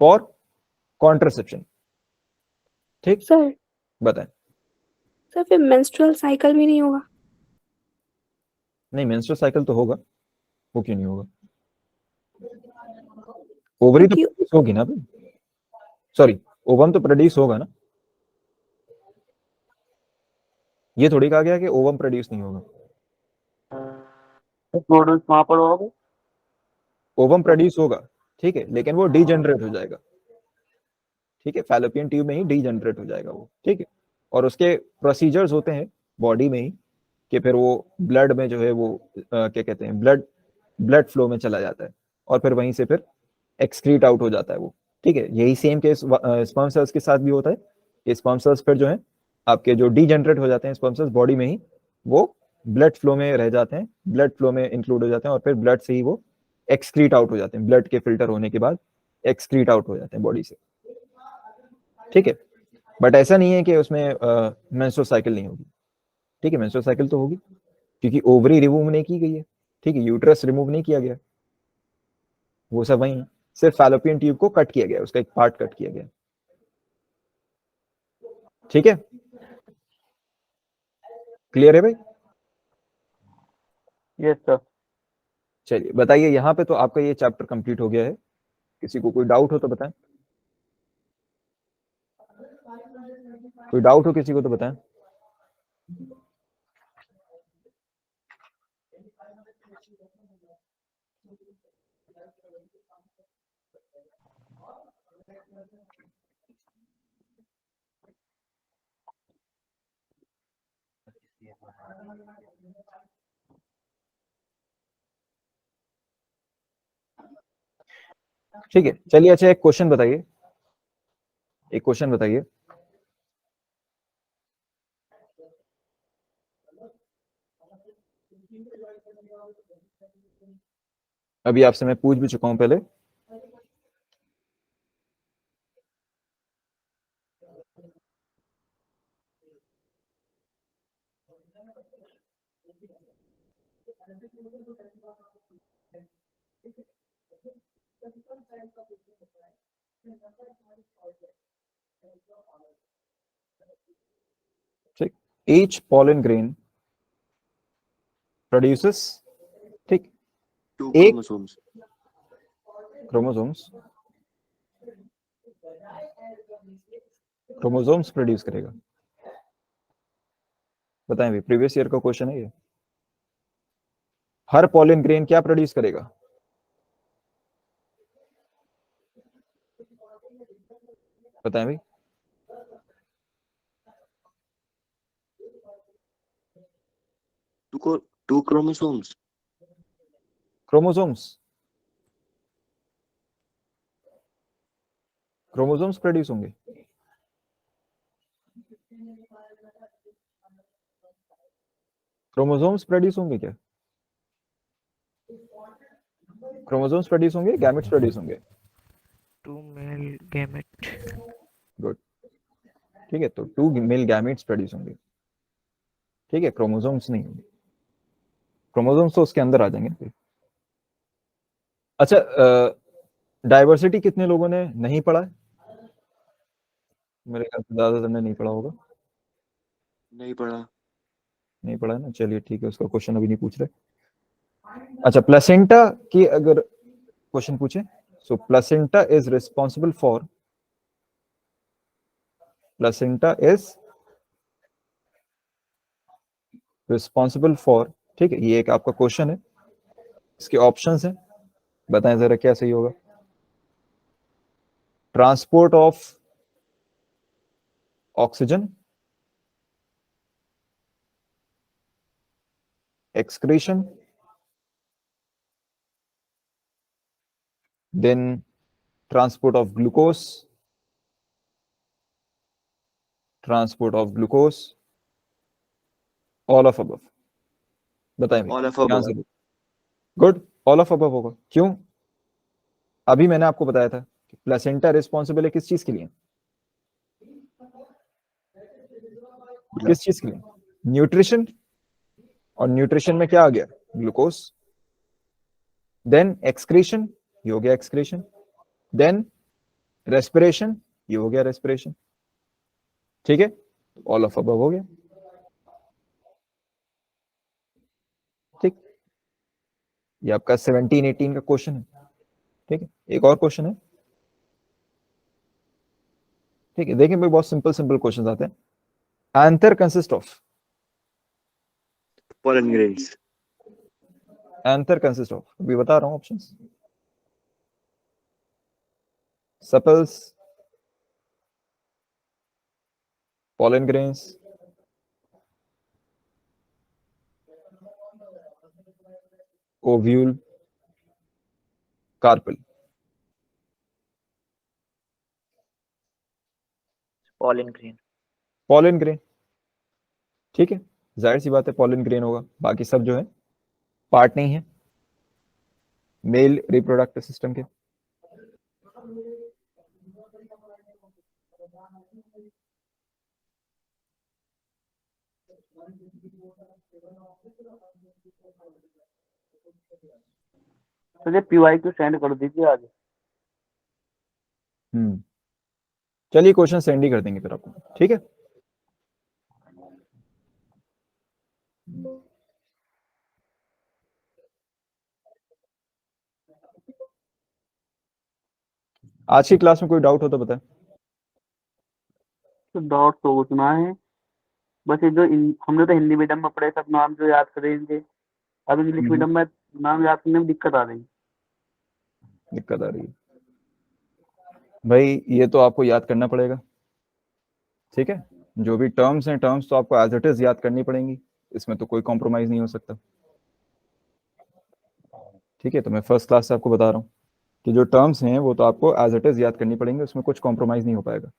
फॉर कॉन्ट्रासेप्शन, ठीक। सर बताएं। सर फिर मेंस्ट्रुअल साइकिल भी नहीं होगा? नहीं, मेंस्ट्रुअल साइकिल तो होगा, वो क्यों नहीं होगा, ओवरी तो क्योंकि प्रोड्यूस होगी ना, सॉरी ओवम तो प्रोड्यूस होगा ना, ये थोड़ी कहा गया कि ओवम प्रोड्यूस नहीं होगा, प्रोड्यूस वहां पर होगा, ओवम प्रोड्यूस होगा, ठीक है, लेकिन वो डीजनरेट हो जाएगा, ठीक है, फैलोपियन ट्यूब में ही डीजनरेट हो जाएगा वो, ठीक है। और उसके प्रोसीजर्स होते हैं बॉडी में ही कि फिर वो ब्लड में जो है वो क्या कहते हैं, ब्लड फ्लो में चला जाता है और फिर वहीं से फिर एक्सक्रीट आउट हो जाता है वो, ठीक है। यही सेम केस स्पर्म सेल्स के साथ भी होता है कि स्पर्म सेल्स फिर जो है आपके जो डीजनरेट हो जाते हैं स्पर्म सेल्स बॉडी में ही, वो ब्लड फ्लो में रह जाते हैं, ब्लड फ्लो में इंक्लूड हो जाते हैं और फिर ब्लड से ही वो एक्सक्रीट आउट हो जाते हैं, ब्लड के फिल्टर होने के बाद एक्सक्रीट आउट हो जाते हैं बॉडी से, ठीक है। बट ऐसा नहीं है कि उसमें मेंस्ट्रुअल साइकिल नहीं होगी, ठीक है, मेंस्ट्रुअल साइकिल तो होगी क्योंकि ओवरी रिमूव नहीं की गई है, ठीक है, यूट्रस रिमूव नहीं किया गया, वो सब वही है, सिर्फ फैलोपियन ट्यूब को कट किया गया, उसका एक पार्ट कट किया गया, ठीक है। क्लियर है भाई? Yes sir. चलिए बताइए, यहाँ पे तो आपका ये चैप्टर कंप्लीट हो गया है, किसी को कोई डाउट हो तो बताएं, कोई डाउट हो किसी को तो बताएं। ठीक है, चलिए। अच्छा, एक क्वेश्चन बताइए, एक क्वेश्चन बताइए। अभी आपसे मैं पूछ भी चुका हूं पहले। ठीक, each pollen grain produces, ठीक, 2 एक chromosomes. क्रोमोसोम्स क्रोमोसोम्स प्रोड्यूस करेगा। बताएं भाई, प्रीवियस ईयर का क्वेश्चन है ये। हर पॉलिन ग्रेन क्या प्रोड्यूस करेगा? बताएं भाई। 2 chromosomes. क्रोमोसोम्स क्रोमोसोम्स प्रोड्यूस होंगे। क्रोमोसोम्स प्रोड्यूस होंगे क्या? क्रोमोसोम्स प्रोड्यूस होंगे, गैमेट्स प्रोड्यूस होंगे? 2 male gamete. गुड, ठीक है। तो 2 मेल गैमेट्स प्रोड्यूस होंगे, ठीक है, क्रोमोसोम्स नहीं होंगे। क्रोमोसोम्स तो उसके अंदर आ जाएंगे। अच्छा, डाइवर्सिटी कितने लोगों ने नहीं पढ़ा है? मेरे ख्याल से ज्यादातर ने नहीं पढ़ा होगा। नहीं पढ़ा। नहीं पढ़ा है ना, चलिए ठीक है, उसका क्वेश्चन अभी नहीं पूछ रहे। अच्छा, प्लेसेंटा की अगर क्वेश्चन पूछे, so placenta is responsible for, placenta is responsible for, ठीक है, ये एक आपका क्वेश्चन है। इसके ऑप्शंस हैं, बताएं जरा क्या सही होगा। Transport of oxygen, excretion, then transport of glucose, all of above। बताएं All of क्या above. Answer? Good, all of above होगा। क्यों? अभी मैंने आपको बताया था कि प्लेसेंटा रिस्पॉन्सिबल है किस चीज के लिए? किस चीज के लिए? न्यूट्रिशन। और न्यूट्रिशन में क्या आ गया? ग्लूकोज। देन एक्सक्रीशन, ये हो गया एक्सक्रीशन। देन रेस्पिरेशन, ये हो गया रेस्पिरेशन। ठीक है, ऑल ऑफ अबव हो गया। ठीक, ये आपका 17-18 का क्वेश्चन है। ठीक है, एक और क्वेश्चन है। ठीक है, देखिए भाई, बहुत सिंपल सिंपल क्वेश्चन आते हैं। Anther consist of, Pollen grains. Anther consist of, अभी बता रहा हूं options. Sepals, pollen grains, ovule, carpel। Pollen grain. pollen grain, ठीक है, जाहिर सी बात है pollen grain होगा। बाकी सब जो है पार्ट नहीं है मेल रिप्रोडक्टिव सिस्टम के। मुझे PYQ सेंड कर दीजिए आज। चलिए क्वेश्चन सेंड ही कर देंगे फिर आपको, ठीक है। आज की क्लास में कोई डाउट हो तो बताएं। तो डाउट तो उतना है, बस ये जो हमने तो हिंदी मीडियम में पढ़े सब नाम जो याद करेंगे, अब इंग्लिश मीडियम में नाम याद करने में दिक्कत आ रही है। दिक्कत आ रही है। भाई ये तो आपको याद करना पड़ेगा, ठीक है। जो भी टर्म्स हैं, टर्म्स तो आपको एज इट इज याद करनी पड़ेंगी, इसमें तो कोई कॉम्प्रोमाइज नहीं हो सकता, ठीक है। तो मैं फर्स्ट क्लास से आपको बता रहा हूँ कि जो टर्म्स हैं वो तो आपको एज इट इज याद करनी पड़ेंगी, उसमें कुछ कॉम्प्रोमाइज नहीं हो पाएगा।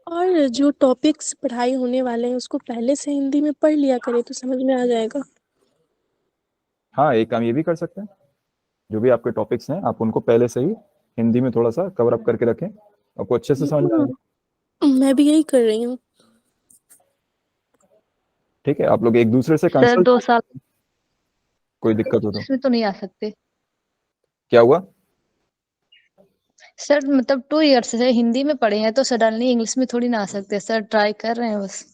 और जो टॉपिक्स पढ़ाई होने वाले हैं उसको पहले से हिंदी में पढ़ लिया करें तो समझ में आ जाएगा। हाँ, एक काम ये भी कर सकते हैं, जो भी आपके टॉपिक्स हैं आप उनको पहले से ही हिंदी में थोड़ा सा कवर अप करके रखें, आपको अच्छे से समझ में आएगा। मैं भी यही कर रही हूँ। ठीक है, आप लोग एक दूसरे से सर कंसल्ट, 2 साल कोई दिक्कत हो तो। इसमें तो नहीं आ सकते क्या हुआ? सर, मतलब 2 ईयर्स से हिंदी में पढ़े हैं तो सडनली इंग्लिश में थोड़ी ना आ सकते सर, ट्राई कर रहे हैं बस।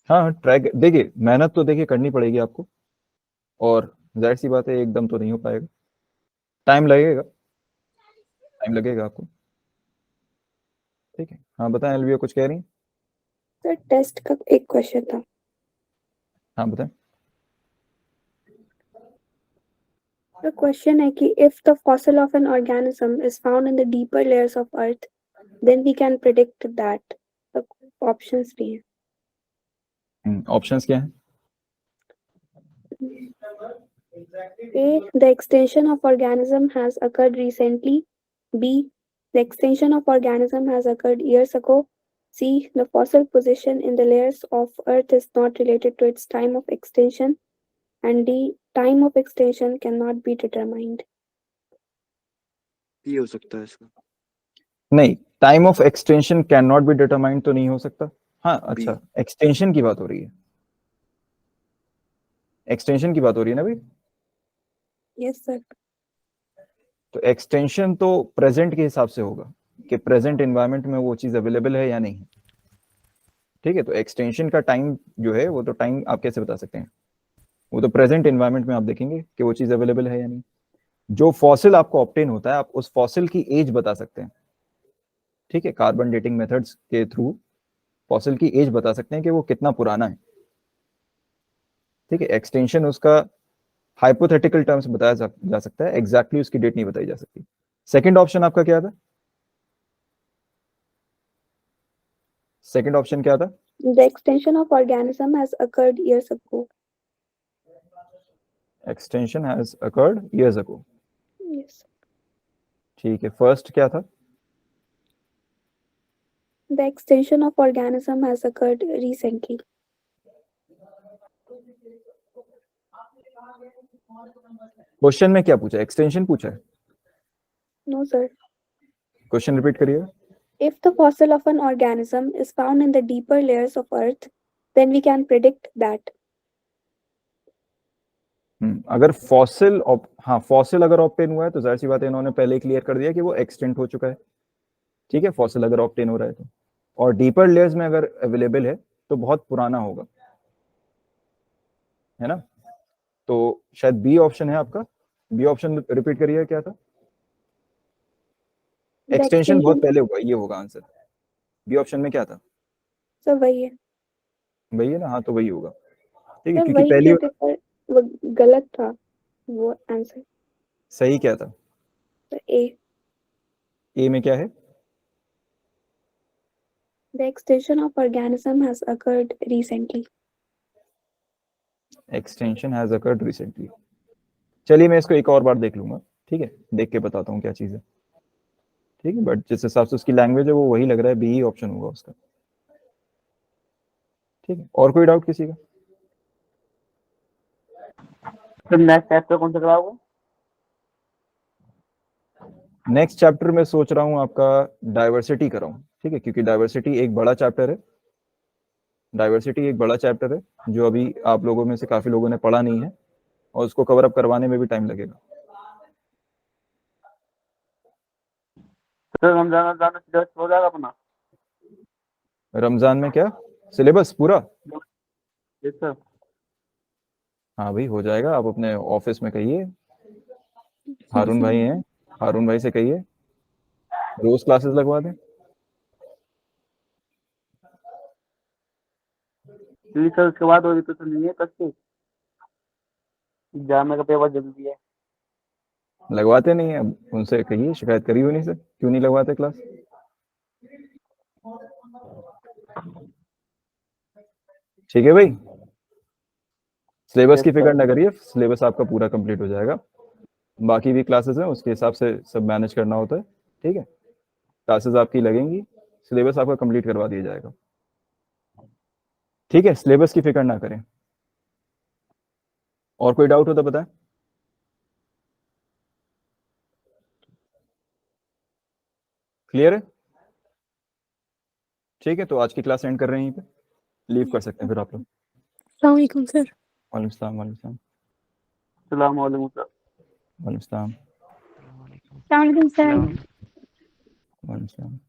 हाँ, ट्राई देखिए, मेहनत तो देखिए करनी पड़ेगी आपको, और जाहिर सी बात है एकदम तो नहीं हो पाएगा, टाइम लगेगा, टाइम लगेगा आपको, ठीक है। हाँ बताएं, एलविया कुछ कह रही हैं? सर टेस्ट का एक क्वेश्चन था। हाँ बताएं। The question है कि if the fossil of an organism is found in the deeper layers of earth, then we can predict that. The options भी हैं। ऑप्शंस क्या हैं? A. The extinction of organism has occurred recently. B. The extinction of organism has occurred years ago. C. The fossil position in the layers of earth is not related to its time of extinction. And D. Time of extinction cannot be determined. ये हो सकता है इसका। नहीं, time of extension can not be determined तो नहीं हो सकता। हाँ अच्छा, एक्सटेंशन की बात हो रही है, एक्सटेंशन की बात हो रही है ना भाई। Yes, sir. तो एक्सटेंशन तो प्रेजेंट के हिसाब से होगा कि प्रेजेंट एनवायरनमेंट में वो चीज अवेलेबल है या नहीं, ठीक है। तो एक्सटेंशन का टाइम जो है वो तो टाइम आप कैसे बता सकते हैं, वो तो प्रेजेंट एनवायरनमेंट में आप देखेंगे कि वो चीज अवेलेबल है या नहीं। जो फॉसिल आपको ऑब्टेन होता है, आप उस फॉसिल की एज बता सकते हैं, ठीक है। कार्बन डेटिंग मेथड्स के थ्रू फॉसिल की एज बता सकते हैं कि वो कितना पुराना है, ठीक है। एक्सटेंशन उसका हाइपोथेटिकल टर्म्स बताया जा सकता है, एग्जैक्टली उसकी डेट नहीं बताई जा सकती। सेकंड ऑप्शन आपका क्या था? सेकंड ऑप्शन क्या था? The extinction of organism has occurred years ago. Extension has occurred years ago, Yes. ठीक है। फर्स्ट क्या था? The extinction of organism has occurred recently. Question में क्या पूछा? एक्सटेंशन पूछा है? No, sir. क्वेश्चन रिपीट करिए। If the fossil of an organism is found in the deeper layers of earth, then we can predict that. अगर fossil, हाँ fossil अगर obtain हुआ है तो जाहिर सी बात है इन्होंने पहले ही क्लियर कर दिया कि वो एक्सटेंट हो चुका है, ठीक है। फॉसिल अगर ऑब्टेन हो रहा है तो, और डीपर लेयर्स में अगर अवेलेबल है तो बहुत पुराना होगा, है ना। तो शायद बी ऑप्शन है आपका, बी ऑप्शन रिपीट करिए, क्या था? एक्सटेंशन बहुत पहले हुआ, ये होगा आंसर। बी ऑप्शन में क्या था? सर वही है। वही है ना, हाँ तो वही होगा, ठीक है, सर क्योंकि वही पहली कहते पर वो गलत था वो आंसर। सही क्या था? सर ए। ए में क्या है? The extinction of organism has occurred recently. Extension has occurred recently. चलिए मैं इसको एक और बार देख लूंगा, ठीक है, देख के बताता हूँ क्या चीज है, ठीक है। बट जिस हिसाब से उसकी लैंग्वेज है वो वही लग रहा है, बी ही ऑप्शन होगा उसका, ठीक है। और कोई डाउट किसी का? फिर नेक्स्ट चैप्टर कौन सा कराओगे? नेक्स्ट चैप्टर में सोच रहा हूँ आपका डाइवर्सिटी कराऊं, ठीक है, क्योंकि डाइवर्सिटी एक बड़ा चैप्टर है, डाइवर्सिटी एक बड़ा चैप्टर है जो अभी आप लोगों में से काफी लोगों ने पढ़ा नहीं है, और उसको कवर अप करवाने में भी टाइम लगेगा। सर रमजान सिलेबस हो जाएगा अपना? रमजान में क्या सिलेबस पूरा? Yes sir. हाँ भाई हो जाएगा, आप अपने ऑफिस में कहिए, हारून भाई हैं, हारून भाई से कहिए रोज क्लासेस लगवा दें। सर उसके बाद होगी तो नहीं है कच्चे एग्जाम का पेपर जल्दी है। लगवाते नहीं है, अब उनसे कहिए, शिकायत करी उन्हीं से, क्यों नहीं लगवाते क्लास। ठीक है भाई, सिलेबस की Yes, फिक्र sir. ना करिए, सिलेबस आपका पूरा कंप्लीट हो जाएगा। बाकी भी क्लासेस हैं उसके हिसाब से सब मैनेज करना होता है, ठीक है। क्लासेस आपकी लगेंगी, सिलेबस आपका कंप्लीट करवा दिया जाएगा, ठीक है। सिलेबस की फिक्र ना करें। और कोई डाउट हो तो बताएं। क्लियर है? ठीक है, तो आज की क्लास एंड कर रहे हैं यहीं पे, लीव कर सकते हैं फिर आप लोग। अस्सलाम वालेकुम सर। वालेकुम सलाम, वालेकुम सलाम, अस्सलाम वालेकुम सर। वालेकुम सलाम, सलाम सर। Assalamu alaikum. वालेकुम सलाम।